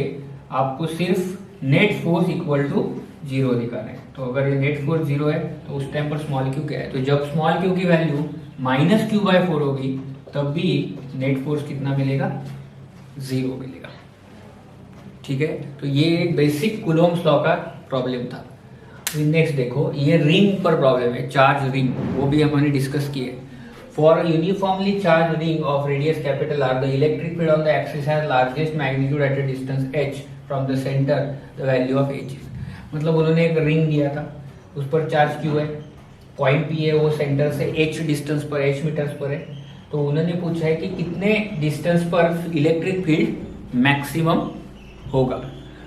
आपको सिर्फ net force equal to zero दिखाना है। तो अगर ये नेट फोर्स जीरो है तो उस टाइम पर स्मॉल क्यू क्या है, तो जब स्मॉल क्यू की वैल्यू माइनस क्यू बाय 4 होगी तब भी नेट फोर्स कितना मिलेगा, जीरो मिलेगा। ठीक है, तो ये एक बेसिक कूलोम्स लॉ का प्रॉब्लम था। नेक्स्ट देखो, ये रिंग पर प्रॉब्लम है, चार्ज रिंग, वो भी हमने डिस्कस किए। For uniformly charge ring of radius capital R, the electric field on the axis has largest magnitude at a distance h from the centre, the value of h is. मतलब उन्होंने एक रिंग दिया था, उस पर चार्ज q है, पॉइंट p है, वो सेंटर से h डिस्टेंस पर, h मीटर्स पर है। तो उन्होंने पूछा है कि कितने डिस्टेंस पर इलेक्ट्रिक फील्ड मैक्सिमम होगा।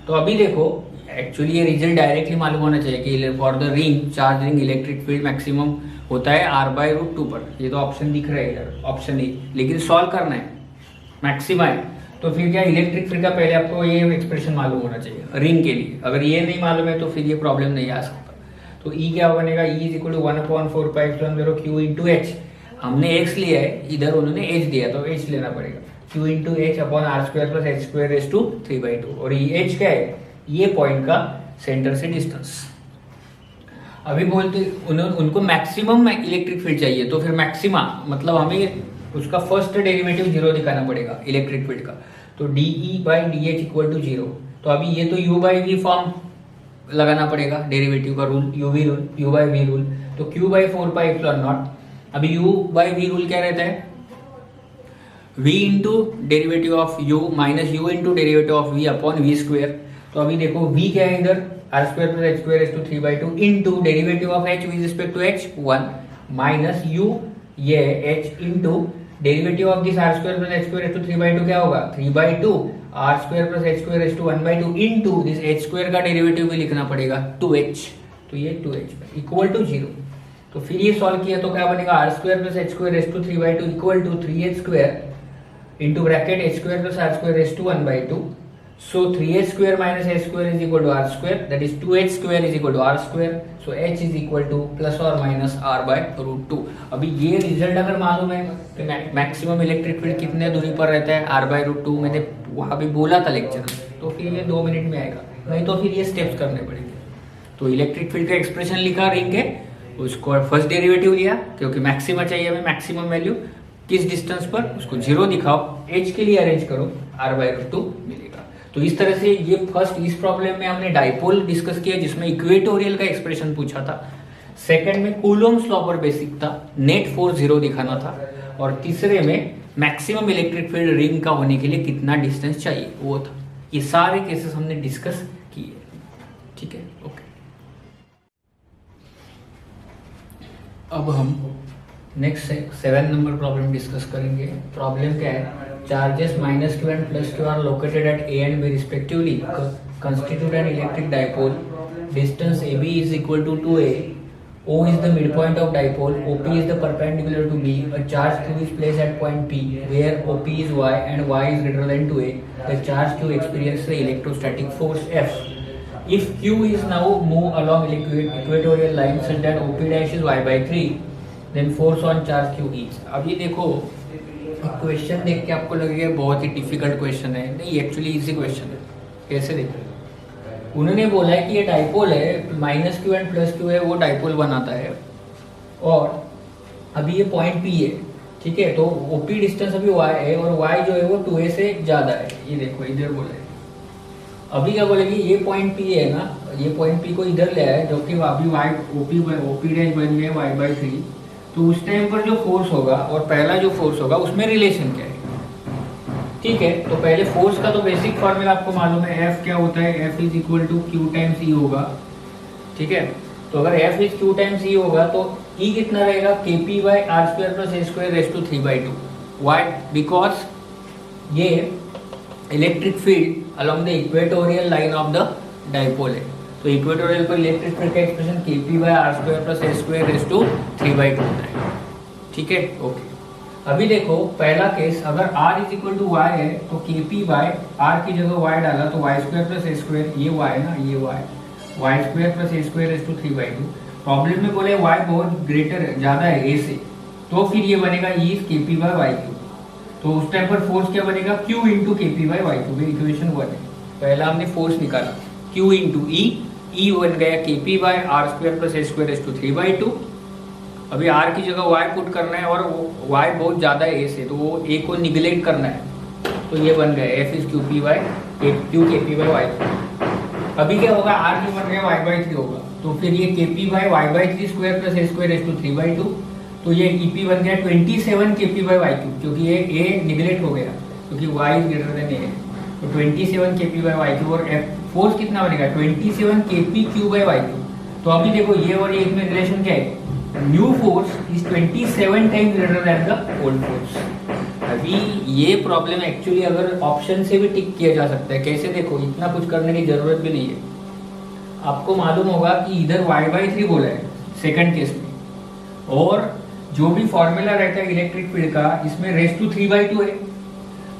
तो अभी देखो, एक्चुअली ये रिजल्ट डायरेक्टली मालूम होना चाहिए कि for the ring charge ring electric field maximum होता है r/√2 पर। ये तो ऑप्शन दिख रहा है इधर, ऑप्शन ए, लेकिन सॉल्व करना है, मैक्सिमा है। तो फिर क्या, इलेक्ट्रिक फील्ड का पहले आपको ये एक्सप्रेशन मालूम होना चाहिए रिंग के लिए। अगर ये नहीं मालूम है तो फिर ये प्रॉब्लम नहीं आ सकता। तो E क्या बनेगा, E is equal to 1/4π0 Q into H. हमने x लिया है, इधर उन्होंने h दिया तो h लेना पड़ेगा, Q into H upon R square plus H square raise to 3/2। और ये h क्या है, ये पॉइंट का सेंटर से डिस्टेंस। अभी बोलते उनको मैक्सिमम इलेक्ट्रिक फील्ड चाहिए, तो फिर मैक्सिमा मतलब हमें उसका फर्स्ट डेरिवेटिव जीरो दिखाना पड़ेगा इलेक्ट्रिक फील्ड का। तो DE by D H equal to zero. तो अभी ये तो U बाई वी फॉर्म लगाना पड़ेगा, डेरिवेटिव का rule, UV rule, U by V rule. तो Q बाई 4πε0। अभी U बाई वी रूल क्या रहता है, V into derivative of U minus U into derivative of V upon V square. तो अभी देखो V क्या है इधर, R square plus H square raise to 3/2 into derivative of h with respect to h 1 minus U ये h into derivative of this R square plus H square raise to 3/2 क्या होगा, 3/2 R square plus H square raise to 1/2 into this h square का डेरिवेटिव भी लिखना पड़ेगा 2h। तो ये 2h इक्वल टू 0। तो फिर ये सॉल्व किया तो क्या बनेगा, R square plus H square raise to 3/2 equal to 3h square into bracket h square plus R square raise to 1/2। So 3h square minus h square is equal to r square, that is 2h square is equal to r square. So h is equal to plus or minus r/√2। अभी ये रिजल्ट अगर मालूम है तो मैक्सिमम इलेक्ट्रिक फील्ड कितने दूरी पर रहता है, r/√2। मैंने वहाँ भी बोला था लेक्चर में, तो फिर ये 2 मिनट में आएगा, नहीं तो फिर ये स्टेप्स करने पड़ेंगे। तो इलेक्ट्रिक फील्ड का एक्सप्रेशन लिखा रिंग के, उसको फर्स्ट डेरिवेटिव लिया क्योंकि मैक्सिमा चाहिए हमें, मैक्सिमम वैल्यू किस डिस्टेंस पर, उसको जीरो दिखाओ, h के लिए अरेंज करो, r/√2 मिलेगा। तो इस तरह से ये फर्स्ट, इस प्रॉब्लम में हमने डाइपोल डिस्कस किया जिसमें इक्वेटोरियल का एक्सप्रेशन पूछा था। सेकंड में कूलोम्स लॉ पर बेसिक था, नेट फोर्स जीरो दिखाना था। और तीसरे में मैक्सिमम इलेक्ट्रिक फील्ड रिंग का होने के लिए कितना डिस्टेंस चाहिए वो था। ये सारे केसेस हमने डिस्कस किए, ठीक है, ओके। अब हम नेक्स्ट 7 नंबर प्रॉब्लम डिस्कस करेंगे। प्रॉब्लम क्या है, charges minus q and plus q are located at a and b respectively, constitute an electric dipole. Distance AB is equal to 2a. O is the midpoint of dipole. OP is the perpendicular to B. A charge q is placed at point P, where OP is y and y is greater than 2a. The charge q experiences the electrostatic force F. If q is now move along equatorial line such that OP dash is y/3, then force on charge q is। अब ये देखो, क्वेश्चन देख के आपको लगेगा बहुत ही डिफिकल्ट क्वेश्चन है, नहीं एक्चुअली इजी क्वेश्चन है। कैसे देखो, उन्होंने बोला है कि ये डाइपोल है, minus Q and plus Q है, वो डाइपोल बनाता है। और अभी ये पॉइंट पी है, ठीक है, तो ओपी डिस्टेंस अभी y है और y जो है वो 2a से ज़्यादा है। ये देखो इधर बोला है। अभी क्या बोलेगी, ये पॉइंट पी है ना, ये पॉइंट पी को इधर ले आए, जो कि अभी ओपी डैश बन गया y/3। तो उस टाइम पर जो फोर्स होगा और पहला जो फोर्स होगा उसमें रिलेशन क्या है, ठीक है। तो पहले फोर्स का तो बेसिक फॉर्मूला आपको मालूम है, F क्या होता है, F is equal to Q times E होगा, ठीक है। तो तो अगर F is Q times E होगा तो ई कितना रहेगा, K P by R square plus A square raise to 3/2। Why? Because ये electric field along the equatorial line of the dipole है। तो इक्वेटोरियल पर इलेक्ट्रिक फील्ड का expression K P by R square plus A square raise to 3/2 होता है। ठीक है, ओके। अभी देखो पहला केस, अगर r is equal to Y है तो के पी बाय आर की जगह y डाला तो वाई स्क्वायर प्लस ए स्क्वायर, ये y है ना, ये y, y square plus A square raise to 3/2। Problem में बोले y बहुत ग्रेटर ज्यादा है a से, तो फिर ये बनेगा e is k p by y q. तो उस टाइम पर फोर्स क्या बनेगा, q into k p by y q. Equation 1 है, पहला हमने फोर्स निकाला q इंटू ई बन गया k p by are square plus A square raise to 3/2। अभी r की जगह y पुट करना है और y बहुत ज्यादा है a से, तो वो a को निगलेक्ट करना है, तो ये बन गया f is q p by q k p by y. अभी क्या होगा, r की बन गया y/3 होगा, तो फिर ये k p by y/3 square plus A square raise to 3/2। तो ये ई पी बन गया 27 k p by y cube, क्योंकि ये a निगलेक्ट हो गया क्योंकि y is greater than a, तो 27 k p by y cube. और फोर्स कितना बनेगा, 27 k p q by y cube. तो अभी देखो ये और ये इसमें रिलेशन क्या है, new force is 27 times greater than the old force. अभी ये प्रॉब्लम एक्चुअली अगर ऑप्शन से भी टिक किया जा सकता है। कैसे, देखो इतना कुछ करने की जरूरत भी नहीं है। आपको मालूम होगा कि इधर y/3 बोला है सेकंड केस में, और जो भी फॉर्मूला रहता है इलेक्ट्रिक फील्ड का इसमें रेस टू 3/2 है।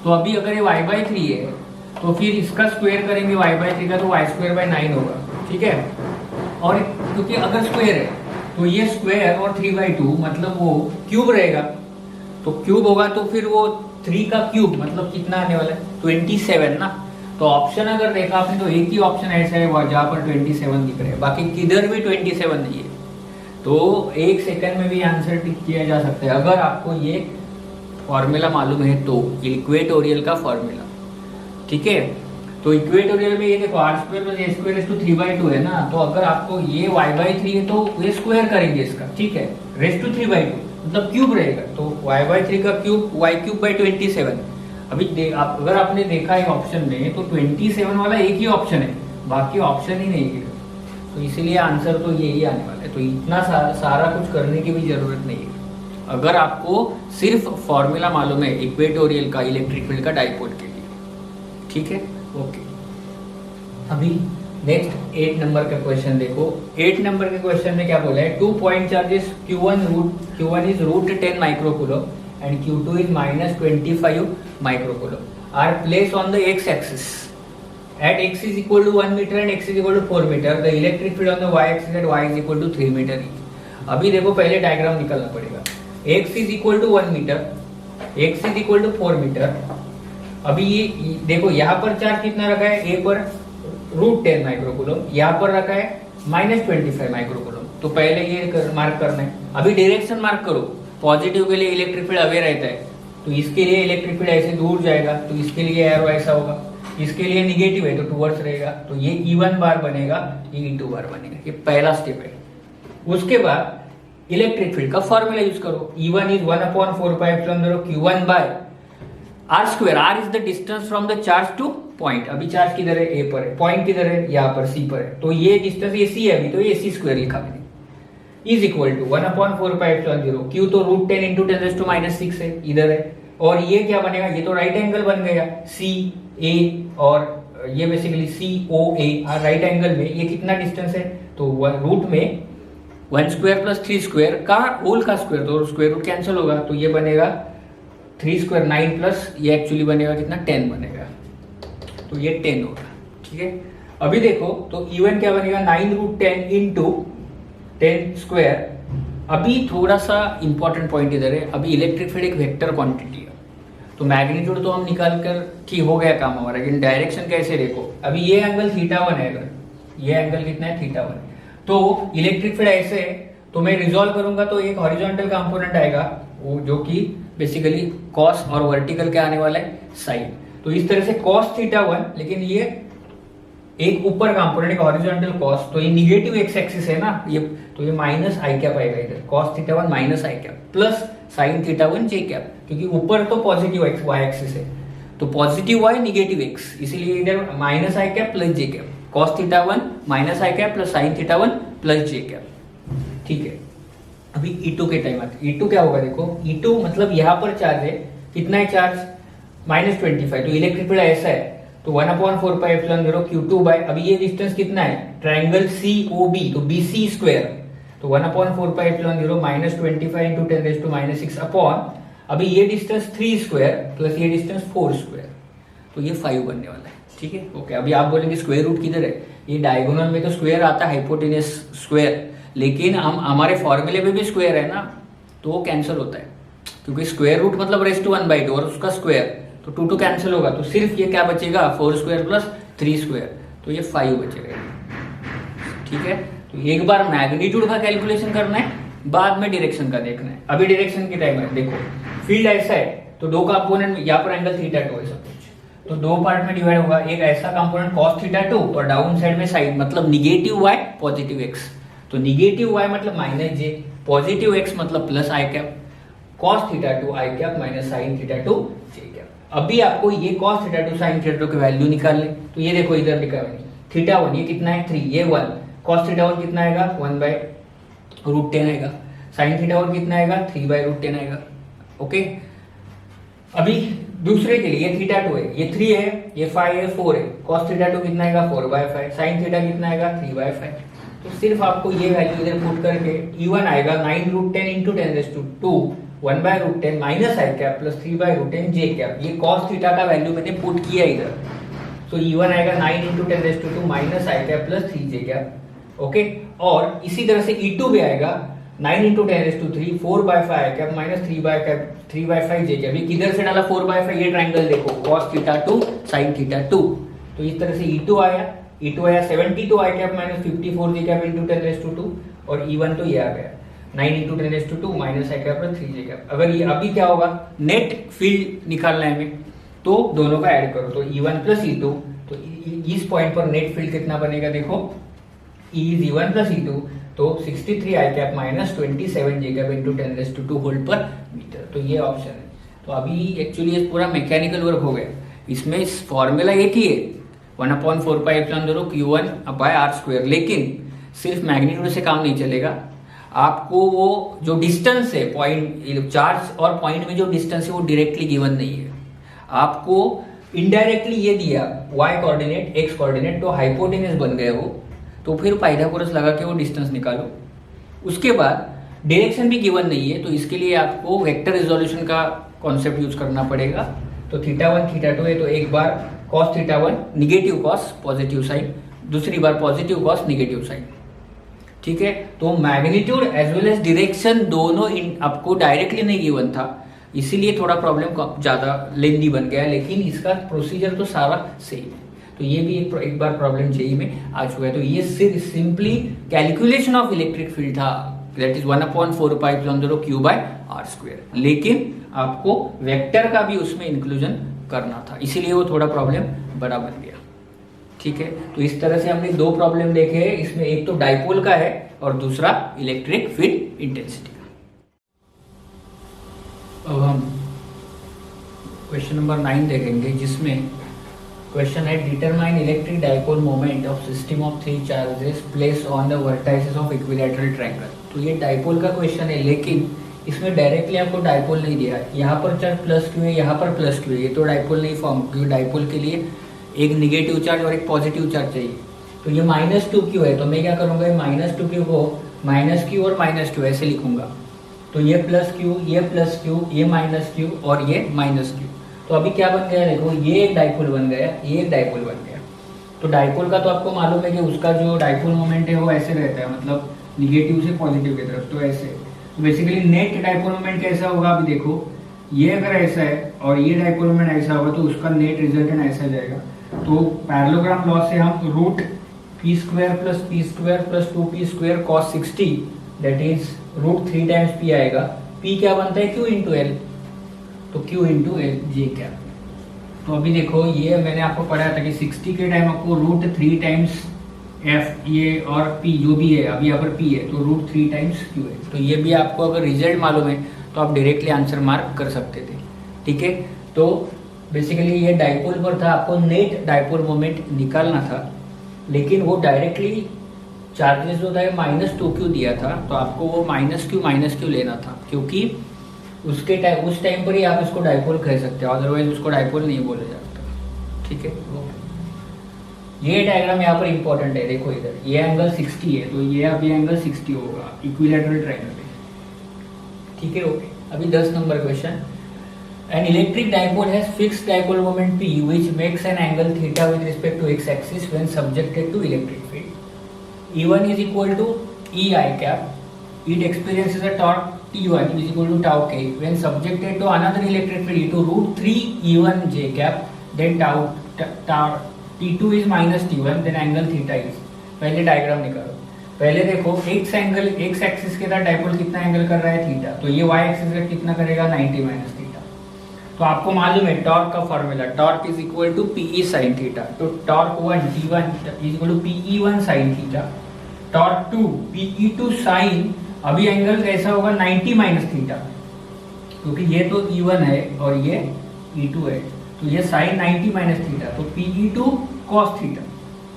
तो अभी अगर ये y/3 है तो फिर इसका स्क्वायर करेंगे y/3 का, तो y²/9 होगा। ठीक है, और क्योंकि अगर स्क्वायर है तो ये स्क्वायर और 3/2 मतलब वो क्यूब रहेगा, तो क्यूब होगा तो फिर वो 3 का क्यूब मतलब कितना आने वाला है, 27 ना। तो ऑप्शन अगर देखा आपने तो एक ही ऑप्शन ऐसा है जहाँ पर 27 दिख रहा है, बाकी किधर भी 27 नहीं है। तो एक सेकंड में भी आंसर टिक किया जा सकता है अगर आपको ये फॉर्मूला मालूम है तो, इक्वेटोरियल का फॉर्मूला। ठीक है, तो इक्वेटोरियल में ये देखो r square plus A square raise to 3/2 है ना, तो अगर आपको ये y/3 है तो ये स्क्वायर करेंगे इसका। ठीक है, रेस टू 3/2 मतलब क्यूब रहेगा, तो y/3 का क्यूब y³/27। अभी अगर आपने देखा है ऑप्शन में तो 27 वाला एक ही ऑप्शन है, बाकी ऑप्शन ही नहीं है, तो इसीलिए आंसर तो यही आने वाला है। तो इतना सारा कुछ करने की भी जरूरत नहीं है अगर आपको सिर्फ फॉर्मूला मालूम है इक्वेटोरियल का इलेक्ट्रिक फील्ड का डाइपोल के लिए। ठीक है, ओके। अभी नेक्स्ट 8 नंबर का क्वेश्चन देखो। 8 नंबर के क्वेश्चन में क्या बोला है, 2 point charges Q1 is √10 microcoulomb and Q2 is -25 microcoulomb are place on the x axis at x is equal to 1 meter and x is equal to 4 meter. The electric field on the y axis at y is equal to 3 meter each. अभी देखो पहले डायग्राम निकालना पड़ेगा। x is equal to 1 meter, x is equal to 4 meter। अभी ये देखो यहाँ पर चार्ज कितना रखा है, a पर √10 माइक्रोकूलम, यहाँ पर रखा है -25 माइक्रोकूलम। तो पहले ये मार्क करना है। अभी डायरेक्शन मार्क करो, पॉजिटिव के लिए इलेक्ट्रिक फील्ड अवे रहता है, तो इसके लिए इलेक्ट्रिक फील्ड ऐसे दूर जाएगा, तो इसके लिए एरो ऐसा होगा। इसके लिए निगेटिव है तो टुवर्ड्स रहेगा, तो ये E1 बार बनेगा, ये E2 बार बनेगा। ये पहला स्टेप है। उसके बाद इलेक्ट्रिक फील्ड का फॉर्मूला यूज करो, E1 is 1/4πε0 Q1 by are square. R is the distance from the charge to point. अभी चार्ज किधर है, ए पर है, पॉइंट किधर है, यहाँ पर सी पर है, तो ये डिस्टेंस ए सी है, अभी तो ये सी स्क्वायर लिखा मैंने, इज इक्वल टू 1/4πε0 Q तो √10 इंटू 10⁻⁶ है, इधर है। और ये क्या बनेगा, ये तो राइट एंगल बन गया, सी ए, और ये बेसिकली सी ओ ए राइट एंगल में ये कितना डिस्टेंस है, तो रूट में 1 स्क्वायर प्लस 3 स्क्वायर का होल का स्क्वायर, तो स्क्वायर रूट कैंसिल होगा, तो ये बनेगा 3 स्क्वायर 9 प्लस ये एक्चुअली बनेगा कितना 10 बनेगा, तो ये 10 होगा। ठीक है, अभी देखो तो इवन क्या बनेगा 9√10 इंटू 10 स्क्वायर। अभी थोड़ा सा इंपॉर्टेंट पॉइंट इधर है, अभी इलेक्ट्रिक फील्ड एक वेक्टर क्वांटिटी है, तो मैग्नीट्यूड तो हम निकाल कर कि हो गया काम हमारा, लेकिन डायरेक्शन कैसे देखो। अभी ये एंगल θ1 है, अगर ये एंगल कितना है θ1, तो इलेक्ट्रिक फील्ड ऐसे है, तो मैं रिजॉल्व करूंगा तो एक हॉरिजॉन्टल कंपोनेंट आएगा, वो जो कि बेसिकली कॉस और वर्टिकल क्या आने वाला है साइन। तो इस तरह से कॉस θ1, लेकिन ये एक ऊपर कंपोनेंट एक हॉरिजॉन्टल कॉस, तो ये निगेटिव एक्स एक्सिस है ना, ये तो ये माइनस आई कैप आएगा इधर, कॉस θ1 माइनस आई कैप प्लस साइन θ1 जे कैप, क्योंकि ऊपर तो पॉजिटिव एक्स वाई एक्सिस है, तो पॉजिटिव वाई निगेटिव एक्स, इसीलिए इधर माइनस आई कैप प्लस जे कैप, कॉस θ1 माइनस आई कैप प्लस साइन θ1 प्लस जे कैप, ठीक है। अभी E2 के टाइम आते, E2 क्या होगा देखो, E2 मतलब यहाँ पर चार्ज है, कितना है चार्ज -25, तो इलेक्ट्रिक फील्ड ऐसा है, तो 1/4πε0 Q2 बाय, अभी ये डिस्टेंस कितना है, ट्राइंगल COB, तो BC स्क्वायर, तो 1/4πε0 -25 इंटू 10⁻⁻6 अपॉन, अभी ये डिस्टेंस 3 स्क्वायर प्लस ये डिस्टेंस 4 स्क्वायर, तो ये 5 बनने वाला है, ठीक है, ओके। अभी आप बोलेंगे स्क्वायर रूट किधर है, ये डायगोनल में तो स्क्वायर आता है, हाइपोटेनस स्क्वायर, लेकिन हम हमारे फॉर्मूले में भी स्क्वायर है ना, तो वो कैंसिल होता है, क्योंकि स्क्वायर रूट मतलब रेज़ टू 1/2 और उसका स्क्वायर, तो 2 कैंसिल होगा, तो सिर्फ ये क्या बचेगा 4 स्क्वायर प्लस 3 स्क्वायर, तो ये 5 बचेगा, ठीक है। तो एक बार मैग्नीट्यूड का कैलकुलेशन करना है, बाद में डायरेक्शन का देखना है। अभी डायरेक्शन की टाइम है, देखो फील्ड ऐसा है, तो दो कंपोनेंट, यहाँ पर एंगल θ2 है सब कुछ, तो दो पार्ट में डिवाइड होगा, एक ऐसा कंपोनेंट cos θ2 और डाउन साइड में साइड मतलब निगेटिव y पॉजिटिव x, तो निगेटिव y मतलब -j, पॉजिटिव x मतलब plus i cap, cos θ2 i cap minus sin θ2 j cap. अभी आपको ये cos θ2 sin θ2 की वैल्यू निकाल ले, तो ये देखो इधर लिखा है θ1 ये कितना है 3, ये 1, cos θ1 कितना आएगा 1/√10 आएगा, sin θ1 कितना आएगा 3/√10 आएगा, ओके। अभी दूसरे के लिए ये θ2 है, ये 3 है, ये 5 है, 4 है, cos θ2 कितना आएगा 4/5, sin θ कितना आएगा 3/5, तो सिर्फ आपको ये वैल्यू इधर पुट करके E1 आएगा 9√10 इंटू 10⁻², 1/√10 माइनस आई कैप प्लस 3/√10 जे कैप, ये cos θ का वैल्यू मैंने पुट किया इधर, तो E1 आएगा 9 इंटू 10⁻² माइनस आई कैप प्लस 3 जे कैप, ओके। और इसी तरह से E2 भी आएगा 9 इंटू 10⁻³ 4/5 आई कैप माइनस 3/5 जे कैप, ये किधर से डाला 4/5, ये ट्राइंगल देखो cos θ2 sin θ2, तो इस तरह से E2 आया 72 आई कैप माइनस 54 जे कैप इंटू 10⁻², और E1 तो ये आ गया 9 इंटू 10⁻² माइनस आई कैप प्लस 3 जे कैप। अगर ये अभी क्या होगा, नेट फील्ड निकालना है हमें, तो दोनों का ऐड करो, तो E1 प्लस E2, तो इस पॉइंट पर नेट फील्ड कितना बनेगा देखो, E is E1 plus E2, तो 63 आई कैप माइनस 27 जे कैप इंटू 10⁻² होल पर मीटर, तो ये ऑप्शन है। तो अभी एक्चुअली ये पूरा मैकेनिकल वर्क हो गया, इसमें फॉर्मूला एक ही है 1/4πε0 Q1/r², लेकिन सिर्फ मैग्नीट्यूड से काम नहीं चलेगा, आपको वो जो डिस्टेंस है पॉइंट चार्ज और पॉइंट में जो डिस्टेंस है वो डायरेक्टली गिवन नहीं है, आपको इनडायरेक्टली ये दिया y कोऑर्डिनेट x कोऑर्डिनेट, तो हाइपोटेनस बन गया वो, तो फिर पाइथागोरस लगा के वो डिस्टेंस निकालो। उसके बाद डायरेक्शन भी गिवन नहीं है, तो इसके लिए आपको वेक्टर रिजोल्यूशन का कॉन्सेप्ट यूज करना पड़ेगा। तो θ1 θ2 है, तो एक बार cos θ1 negative cos positive sine, दूसरी बार पॉजिटिव cos निगेटिव साइन, ठीक है। तो magnitude as well as direction दोनों आपको डायरेक्टली नहीं गिवन था, इसीलिए थोड़ा प्रॉब्लम ज्यादा लेंदी बन गया, लेकिन इसका प्रोसीजर तो सारा सेम है। तो ये भी एक बार प्रॉब्लम जेई में आ चुका है। तो ये सिर्फ simply calculation of electric field था, दैट इज 1/4πε0 Q/r², लेकिन आपको वेक्टर का भी उसमें इंक्लूजन करना था, इसीलिए वो थोड़ा प्रॉब्लम बड़ा बन गया, ठीक है। तो इस तरह से हमने दो प्रॉब्लम देखे हैं, इसमें एक तो डाइपोल का है और दूसरा इलेक्ट्रिक फील्ड इंटेंसिटी का। अब हम क्वेश्चन नंबर 9 देखेंगे, जिसमें क्वेश्चन है determine electric dipole moment of system of 3 charges place on the vertices of equilateral triangle. तो ये डाइपोल का क्वेश्चन है, लेकिन इसमें डायरेक्टली आपको डाइपोल नहीं दिया है, यहाँ पर चार्ज प्लस क्यू है, यहाँ पर प्लस क्यू है, ये तो डाइपोल नहीं फॉर्म, क्योंकि डाइपोल के लिए एक निगेटिव चार्ज और एक पॉजिटिव चार्ज चाहिए। तो ये -2q है, तो मैं क्या करूंगा, -2q को -q और -q ऐसे लिखूंगा, तो ये +q, ये +q, ये -q और ये -q। तो अभी क्या बन गया देखो, ये एक डाइपोल बन गया, ये एक डाइपोल बन गया। तो डाइपोल का तो आपको मालूम है कि उसका जो डाइपोल मोमेंट है वो ऐसे रहता है, मतलब निगेटिव से पॉजिटिव की तरफ, तो ऐसे। तो बेसिकली नेट डाइपोल मोमेंट कैसा होगा, अभी देखो ये अगर ऐसा है और ये डाइपोल मोमेंट ऐसा होगा, तो उसका नेट रिजल्टेंट ऐसा जाएगा। तो पैरेललोग्राम लॉ से हम √p² + p² + 2p² cos 60 that is √3 times p आएगा। p क्या बनता है, q × l, तो q × l जे क्या। तो अभी देखो ये मैंने आपको पढ़ाया था कि 60 के टाइम आपको √3 टाइम्स f ये और p जो भी है, अभी यहाँ पर p है, तो √3 टाइम्स q है। तो ये भी आपको अगर रिजल्ट मालूम है तो आप डायरेक्टली आंसर मार्क कर सकते थे, ठीक है। तो बेसिकली ये डाइपोल पर था, आपको नेट डाइपोल मोमेंट निकालना था, लेकिन वो डायरेक्टली चार्जेस जो था -2q दिया था, तो आपको वो -q लेना था, क्योंकि उसके टाइम उस टाइम पर ही आप इसको डाइपोल कह सकते हो, अदरवाइज उसको डाइपोल नहीं बोला जाता। ठीक है, ये डायग्राम यहाँ पर इंपॉर्टेंट है। देखो इधर ये एंगल 60 है, तो ये अभी एंगल 60 होगा इक्विलैटरल ट्रायंगल में। ठीक है, ओके। अभी 10 number question. An electric dipole has fixed dipole moment P, which makes an angle theta with respect to x axis when subjected to electric field. E1 is equal to E I cap. It experiences a torque T1 is equal to tau k when subjected to another electric field E2 root 3 E1 j cap. Then tau T2 is minus T1. Then angle theta is. पहले डायग्राम निकालो। पहले देखो x एंगल x एक्सिस के साथ डाइपोल कितना एंगल कर रहा है थीटा, तो ये y एक्सिस का कितना करेगा 90 माइनस थीटा। तो आपको मालूम है टॉर्क का formula, torque is equal to PE sine theta. तो torque 1 T1 is equal to पीई1 साइन थीटा, टॉर्क 2 पीई2 साइन, अभी एंगल कैसा होगा 90 माइनस थीटा, क्योंकि ये तो E1 है और ये E2 है, तो ये साइन 90 माइनस थीटा, तो पीई2 कॉस थीटा।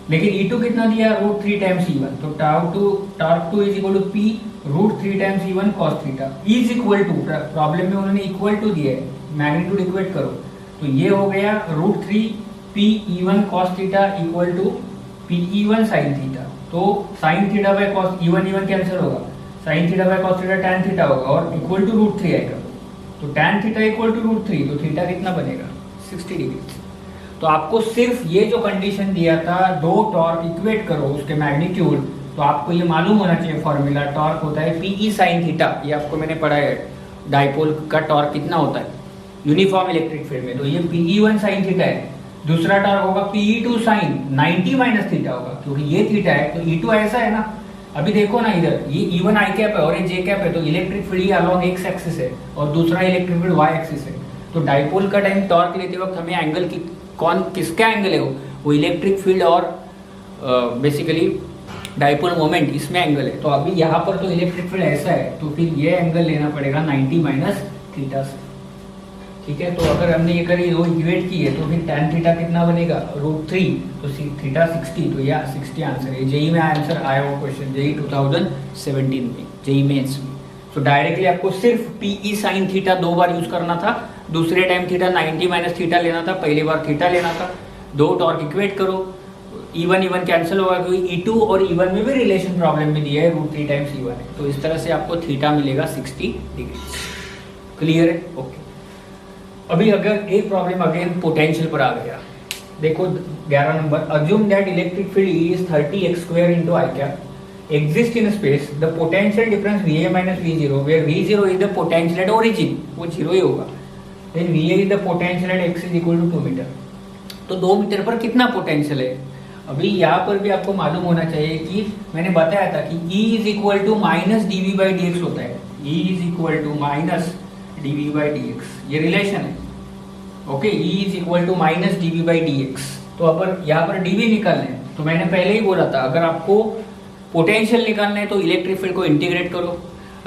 लेकिन E2 कितना दिया √3 टाइम्स E1, तो torque 2 is equal to p √3 times E1 cos theta is equal to, problem में उन्होंने इक्वल टू दिया है, मैग्नीट्यूड इक्वेट करो, तो ये हो गया √3 PE1 cos theta equal to PE1 sin theta. तो sin theta by cos E1 cancel होगा, sin theta by cos theta tan theta होगा और इक्वल टू √3 आएगा, तो tan थीटा इक्वल टू √3, तो थीटा कितना बनेगा 60 डिग्री। तो आपको सिर्फ ये जो कंडीशन दिया था, दो टॉर्क इक्वेट करो उसके मैग्नीट्यूड, तो आपको ये मालूम होना चाहिए फॉर्मूला, टॉर्क होता है PE sin थीटा, ये आपको मैंने पढ़ा है, डाइपोल का टॉर्क कितना होता है यूनिफॉर्म इलेक्ट्रिक फील्ड में, तो ये PE1 sin थीटा है। दूसरा टॉर्क होगा PE2 sin 90 माइनस थीटा होगा, क्योंकि ये थीटा है तो E2 ऐसा है ना। अभी देखो ना इधर ये E1 I कैप है और ये J कैप है, तो इलेक्ट्रिक फील्ड ये अलोंग एक्स एक्सिस है और दूसरा इलेक्ट्रिक फील्ड Y एक्सिस है। तो डाइपोल का टाइम टॉर्क लेते वक्त हमें एंगल की किसका एंगल है वो इलेक्ट्रिक फील्ड और बेसिकली डाइपोल मोमेंट, इसमें एंगल है। तो अभी यहाँ पर तो इलेक्ट्रिक फील्ड ऐसा है, तो फिर ये एंगल लेना पड़ेगा 90 माइनस थीटा से। ठीक है, तो अगर हमने ये करी दो इक्वेट की है, तो फिर tan थीटा कितना बनेगा √3, तो थीटा 60, तो यह 60 आंसर है। जेई में आंसर आया हुआ क्वेश्चन, जेई 2017 में, जेई मेंस में। तो डायरेक्टली आपको सिर्फ PE साइन थीटा 2 बार यूज करना था, दूसरे टाइम थीटा 90 माइनस थीटा लेना था, पहली बार थीटा लेना था। दो टॉर्क इक्वेट करो, E1 कैंसिल होगा, क्योंकि E2 और E1 में भी रिलेशन प्रॉब्लम में दिया है √3 टाइम्स E1 है, तो इस तरह से आपको थीटा मिलेगा 60 डिग्री। क्लियर है, ओके। अभी अगर एक प्रॉब्लम अगेन पोटेंशियल पर आ गया, देखो 11 number, assume that electric field E is 30x² into I cap exist in space, the potential difference VA minus V0 where V0 is the potential at origin, वो 0 ही होगा, then VA is the potential at x is equal to 2 metre. तो 2 मीटर पर कितना पोटेंशियल है, अभी यहाँ पर भी आपको मालूम होना चाहिए कि मैंने बताया था कि E is equal to minus dV/dx होता है, E is equal to minus dV/dx, ये रिलेशन है। Okay, E is equal to minus dV/dx। तो अगर यहाँ पर dV निकालना है, तो मैंने पहले ही बोला था अगर आपको पोटेंशियल निकालना है तो इलेक्ट्रिक फील्ड को इंटीग्रेट करो,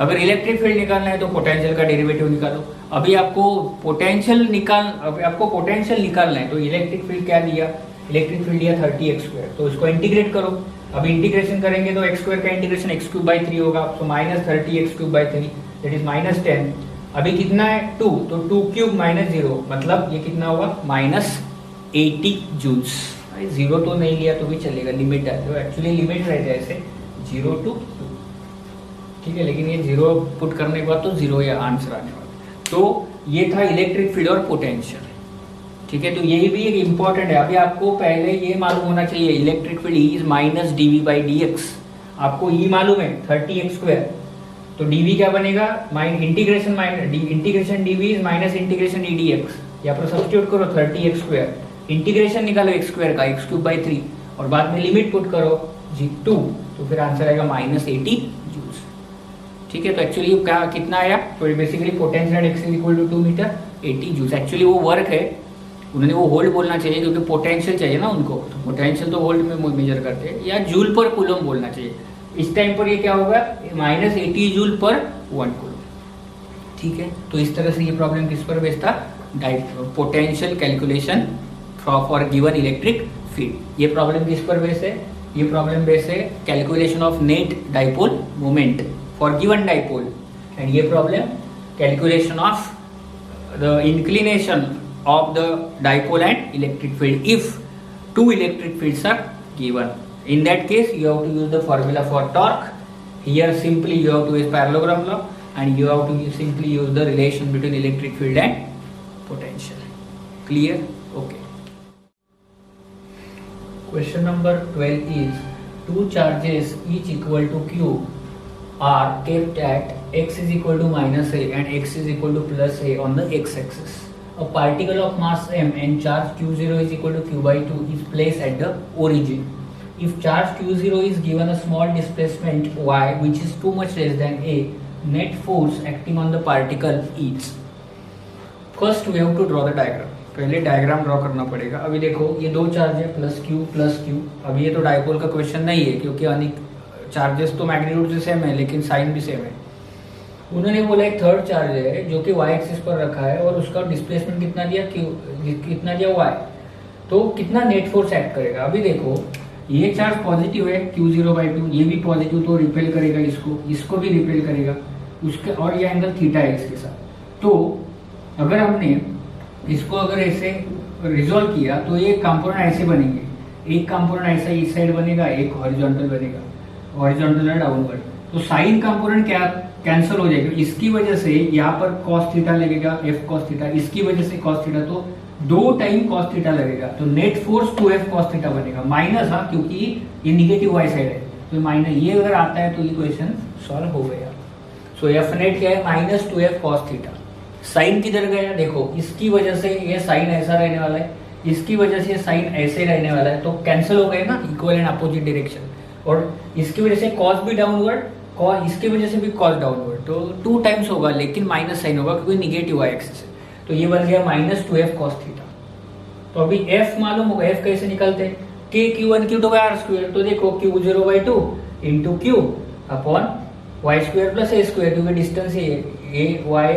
अगर इलेक्ट्रिक फील्ड निकालना है तो पोटेंशियल का डेरिवेटिव निकालो। अभी आपको पोटेंशियल निकालना है, तो इलेक्ट्रिक फील्ड क्या दिया, इलेक्ट्रिक फील्ड दिया 30x², तो इसको इंटीग्रेट करो। अभी इंटीग्रेशन करेंगे तो x² का इंटीग्रेशन x³/3 होगा, तो -30x³/3 दैट इज -10। अभी कितना है 2, तो 2³ - 0 मतलब ये कितना होगा -80 जूल्स। 0 तो नहीं लिया तो भी चलेगा, लिमिट है, तो एक्चुअली लिमिट रहता है ऐसे 0 to 2, ठीक है, लेकिन ये 0 पुट करने के बाद तो 0 या आंसर आने वाला। तो ये था इलेक्ट्रिक फील्ड और पोटेंशियल, ठीक है। तो यही भी एक इम्पॉर्टेंट है, अभी आपको पहले ये मालूम होना चाहिए electric field E is minus dV/dx, आपको E मालूम है 30x², तो dV क्या बनेगा integration dV is minus integration dx, यहाँ पर सब्स्टिट्यूट करो 30x², इंटीग्रेशन निकालो x² का x³/3 और बाद में लिमिट पुट करो 2, तो फिर आंसर आएगा -80 जूल्स, ठीक है। तो एक्चुअली क्या कितना आया, तो basically potential x is equal to 2 metre 80 joules. Actually वो वर्क है, उन्होंने वो होल्ड बोलना चाहिए क्योंकि पोटेंशियल चाहिए ना उनको, तो पोटेंशियल तो होल्ड में मेजर करते हैं, या जूल पर कूलम बोलना चाहिए। इस टाइम पर ये क्या होगा -80 जूल पर 1 कूलम, ठीक है। तो इस तरह से ये प्रॉब्लम किस पर बेस्ड था, potential calculation for given electric field. ये प्रॉब्लम किस पर बेस्ड है, ये प्रॉब्लम बेस है calculation of net dipole moment for given dipole, and ये problem calculation of the inclination of the dipole and electric field if two electric fields are given. In that case you have to use the formula for torque. Here simply you have to use parallelogram law and you have to simply use the relation between electric field and potential. Clear? Okay. Question number 12 is two charges each equal to q are kept at x is equal to minus a and x is equal to plus a on the x axis. A particle of mass m and charge q0 is equal to q by 2 is placed at the origin. If charge q0 is given a small displacement y which is too much less than a, net force acting on the particle is. First we have to draw the diagram. पहले डायग्राम ड्रॉ करना पड़ेगा. अभी देखो ये दो चार्ज है प्लस क्यू. अभी ये तो डाइपोल का क्वेश्चन नहीं है क्योंकि अनेक चार्जेस तो मैग्नीट्यूड से सेम है लेकिन साइन भी सेम है. उन्होंने बोला एक थर्ड चार्ज है जो कि वाई एक्सिस पर रखा है और उसका डिस्प्लेसमेंट कितना दिया कितना दिया वाई, तो कितना नेट फोर्स एक्ट करेगा. अभी देखो ये चार्ज पॉजिटिव है Q0/2, ये भी पॉजिटिव तो रिपेल करेगा इसको भी रिपेल करेगा उसके, और ये एंगल थीटा है इसके साथ. तो अगर हमने इसको अगर ऐसे रिजोल्व किया तो ये कंपोनेंट ऐसे बनेंगे. एक कंपोनेंट ऐसा इस साइड बनेगा, एक हॉरिजॉन्टल बनेगा, हॉरिजॉन्टल और डाउनवर्ड. तो साइन कंपोनेंट क्या कैंसिल हो जाएगा. इसकी वजह से यहाँ पर cos थीटा लगेगा f cos थीटा, इसकी वजह से cos थीटा, तो 2 टाइम cos थीटा लगेगा. तो net force 2f cos theta बनेगा माइनस, हाँ क्योंकि ये निगेटिव वाई साइड है तो माइनस. ये अगर आता है तो इक्वेशन सॉल्व हो गया. सो एफ नेट क्या है minus 2f cos theta. Sign किधर गया देखो, इसकी वजह से ये साइन ऐसा रहने वाला है, इसकी वजह से साइन ऐसे रहने वाला है, तो कैंसिल हो गए ना इक्वल एंड अपोजिट डायरेक्शन. और इसकी वजह से कॉस भी डाउनवर्ड, इसके वजह से भी कॉस डाउनवर्ड, तो 2 टाइम्स होगा लेकिन माइनस साइन होगा क्योंकि निगेटिव वाई एक्सिस है. तो ये बन गया माइनस 2f cos थीटा. तो अभी f मालूम होगा, f कैसे निकलते हैं k q1 q2 by r square. तो देखो q0/2 into q upon Y square plus ए स्क्वायर, क्योंकि डिस्टेंस ये वाई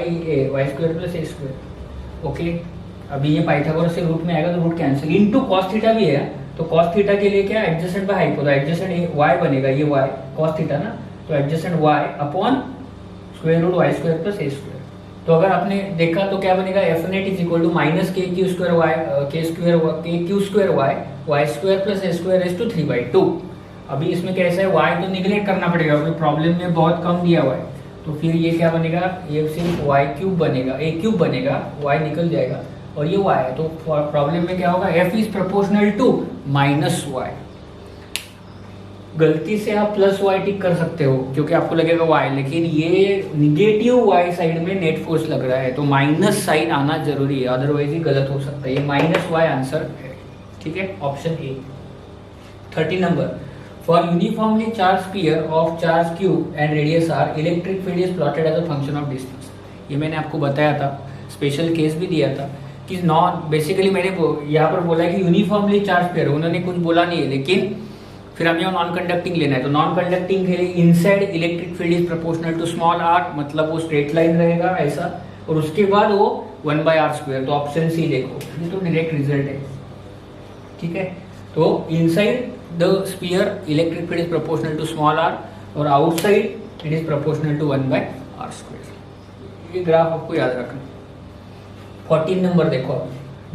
स्क्वायर प्लस ए स्क्वायर. ओके, अभी ये पाइथागोरस से रूट में आएगा तो root cancel. Into cos theta भी है तो कॉस थीटा के लिए क्या adjacent by hypo, adjacent y बनेगा, ये y कॉस थीटा ना, तो adjacent y upon square root Y square plus ए स्क्वायर. तो अगर आपने देखा तो क्या बनेगा F net is equal to minus K Q square Y Y square plus A square is to 3/2. अभी इसमें कैसा है y तो निगलेक्ट करना पड़ेगा क्योंकि प्रॉब्लम में बहुत कम दिया हुआ है. तो फिर ये क्या बनेगा, ये सिर्फ वाई क्यूब बनेगा, ए क्यूब बनेगा, y निकल जाएगा और ये y है. तो प्रॉब्लम में क्या होगा, f is proportional to minus y. गलती से आप प्लस y टिक कर सकते हो क्योंकि आपको लगेगा y, लेकिन ये निगेटिव y साइड में नेट फोर्स लग रहा है तो माइनस साइन आना जरूरी है, अदरवाइज ही गलत हो सकता है. ये माइनस y आंसर है. ठीक है, option a. 30 number, for uniformly charge sphere of charge q and radius r, electric field is plotted as a function of distance. ये मैंने आपको बताया था, स्पेशल केस भी दिया था कि नॉन, बेसिकली मैंने यहाँ पर बोला कि यूनिफॉर्मली चार्ज स्फीयर, उन्होंने कुछ बोला नहीं है, लेकिन फिर हमें नॉन कंडक्टिंग लेना है. तो नॉन कंडक्टिंग के लिए inside electric field is proportional to small r, मतलब वो स्ट्रेट लाइन रहेगा ऐसा, और उसके बाद वो 1/r². तो ऑप्शन सी देखो, ये तो डायरेक्ट रिजल्ट है. ठीक है, तो inside the sphere electric field is proportional to small r और outside it is proportional to 1/r². ये ग्राफ आपको याद रखना. 14 नंबर देखो,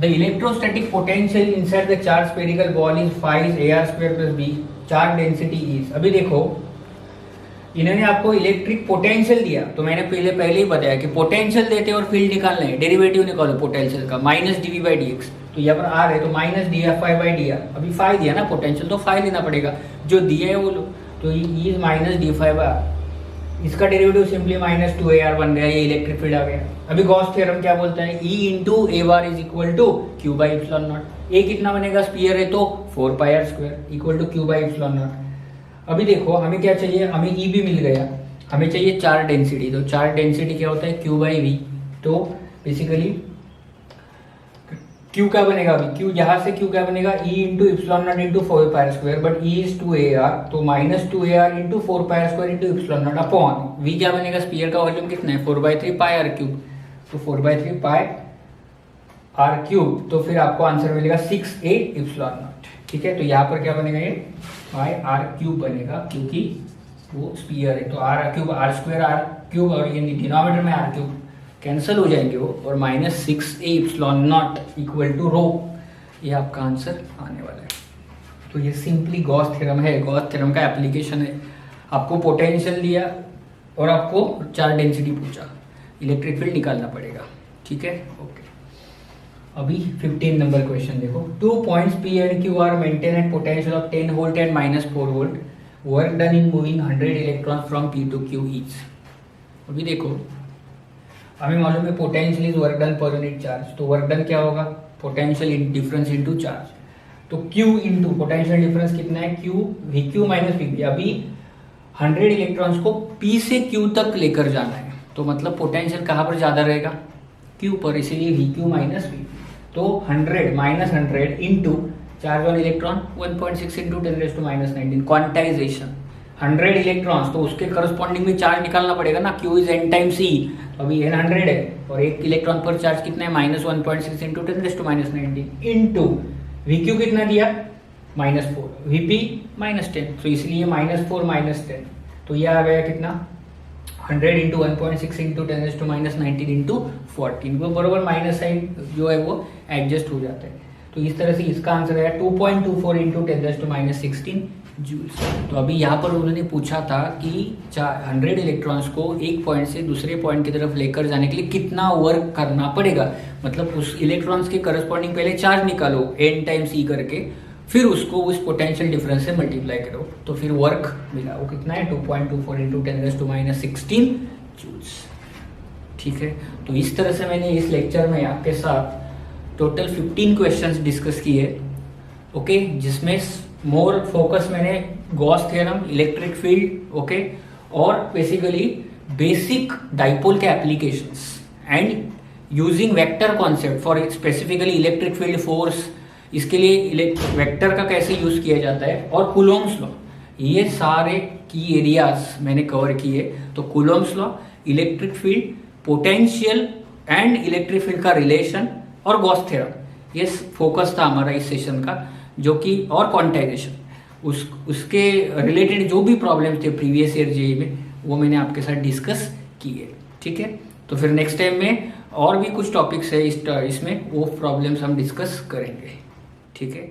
the electrostatic potential inside the charged spherical ball is phi is ar² plus b, charge density is. अभी देखो इन्होंने आपको इलेक्ट्रिक पोटेंशियल दिया, तो मैंने पहले ही बताया कि पोटेंशियल देते और फील्ड निकालना है, डेरिवेटिव निकालो पोटेंशियल का, माइनस dv/dx. तो यहाँ पर r है तो माइनस dfi/dr. अभी फाई दिया ना पोटेंशियल, तो फाई लेना पड़ेगा, जो दिया है वो लो. तो ये माइनस dφ/r, इसका डेरिवेटिव सिंपली माइनस 2ar बन गया, ये इलेक्ट्रिक फील्ड आ गया. अभी गॉस थ्योरम क्या बोलता है, E into A bar is equal to Q by epsilon naught. A कितना बनेगा, स्फीयर है तो 4πr² equal to Q by epsilon naught. अभी देखो हमें क्या चाहिए, हमें E भी मिल गया, हमें चाहिए चार्ज डेंसिटी. तो चार्ज डेंसिटी क्या होता है, क्यू बाई वी. तो बेसिकली क्यू क्या बनेगा, अभी क्यू यहाँ से क्यू क्या बनेगा, E into epsilon not into 4πr², but E is 2ar, तो minus 2ar into 4πr² into epsilon not upon V क्या बनेगा, स्फीयर का वॉल्यूम कितना है 4/3 πr³. तो 4/3 πr³, तो फिर आपको आंसर मिलेगा 6a एप्सिलॉन नॉट. ठीक है, तो यहाँ पर क्या बनेगा, ये बाय आर क्यूब बनेगा, क्योंकि वो स्पीयर है। तो r cube r square r cube, और ये डिनोमिनेटर में आर क्यूब कैंसिल हो जाएंगे वो, और -6a∈0 इक्वल टू रो, ये आपका आंसर आने वाला है। तो ये सिंपली गॉस थ्योरम है, गॉस थ्योरम का एप्लीकेशन है। आपको पोटेंशियल दिया और आपको चार्ज डेंसिटी पूछा, इलेक्ट्रिक फील्ड निकालना पड़ेगा। ठीक है, ओके। अभी 15 नंबर क्वेश्चन देखो। 2 points P and Q are maintained at potential of 10 volt and -4 volt. Work done in moving 100 electrons from P to Q each. अभी देखो, हमें मालूम है potential is work done per unit charge, तो वर्क डन क्या होगा, पोटेंशियल डिफरेंस इनटू चार्ज। तो Q इनटू पोटेंशियल डिफरेंस कितना है, Q VQ माइनस VP। अभी 100 इलेक्ट्रॉन्स को P से Q तक लेकर जाना है, तो मतलब पोटेंशियल कहाँ पर ज्यादा रहेगा, Q पर, इसीलिए VQ माइनस VP। तो 100 minus 100 into charge on electron 1.6 into 10⁻⁹ quantization 100 electrons, तो उसके करस्पॉन्डिंग में चार्ज निकालना पड़ेगा ना, Q is n times E, तो अभी n 100 है और एक इलेक्ट्रॉन पर चार्ज कितना है, -1.6 इंटू 10⁻⁹ इंटू VQ कितना दिया, -4, VP -10, तो इसलिए -4 -10, तो यह आ गया कितना 100 इंटू 1.6 इंटू 10⁻⁹ इंटू 14, वो बरोबर माइनस साइन जो है वो एडजस्ट हो जाता है। तो इस तरह से इसका आंसर है 2.24 इंटू 10⁻16 जूल्स। तो अभी यहाँ पर उन्होंने पूछा था कि 100 इलेक्ट्रॉन्स को एक पॉइंट से दूसरे पॉइंट की तरफ लेकर जाने के लिए कितना वर्क करना पड़ेगा, मतलब उस इलेक्ट्रॉन्स के करस्पॉन्डिंग पहले चार्ज निकालो n टाइम्स E करके, फिर उसको उस पोटेंशियल डिफरेंस से मल्टीप्लाई करो, तो फिर वर्क मिला, वो कितना है 2.24 इंटू 10⁻16 जूल्स। ठीक है, तो इस तरह से मैंने इस लेक्चर में आपके साथ टोटल 15 क्वेश्चंस डिस्कस किए, ओके, जिसमें मोर फोकस मैंने Gauss theorem, electric field, okay, और बेसिकली बेसिक डाइपोल के applications and using vector concept for specifically electric field force, इसके लिए वेक्टर का कैसे यूज किया जाता है, और कूलोम्स लॉ, ये सारे की एरियाज मैंने कवर किए। तो Coulomb's law, electric field, potential and electric field का रिलेशन, और गॉस थ्योरम, ये फोकस था हमारा इस सेशन का, जो कि और क्वांटाइजेशन, उसके रिलेटेड जो भी प्रॉब्लम्स थे प्रीवियस ईयर जेईई में, वो मैंने आपके साथ डिस्कस किए। ठीक है, तो फिर नेक्स्ट टाइम में और भी कुछ टॉपिक्स है इसमें, वो प्रॉब्लम्स हम डिस्कस करेंगे। ठीक है।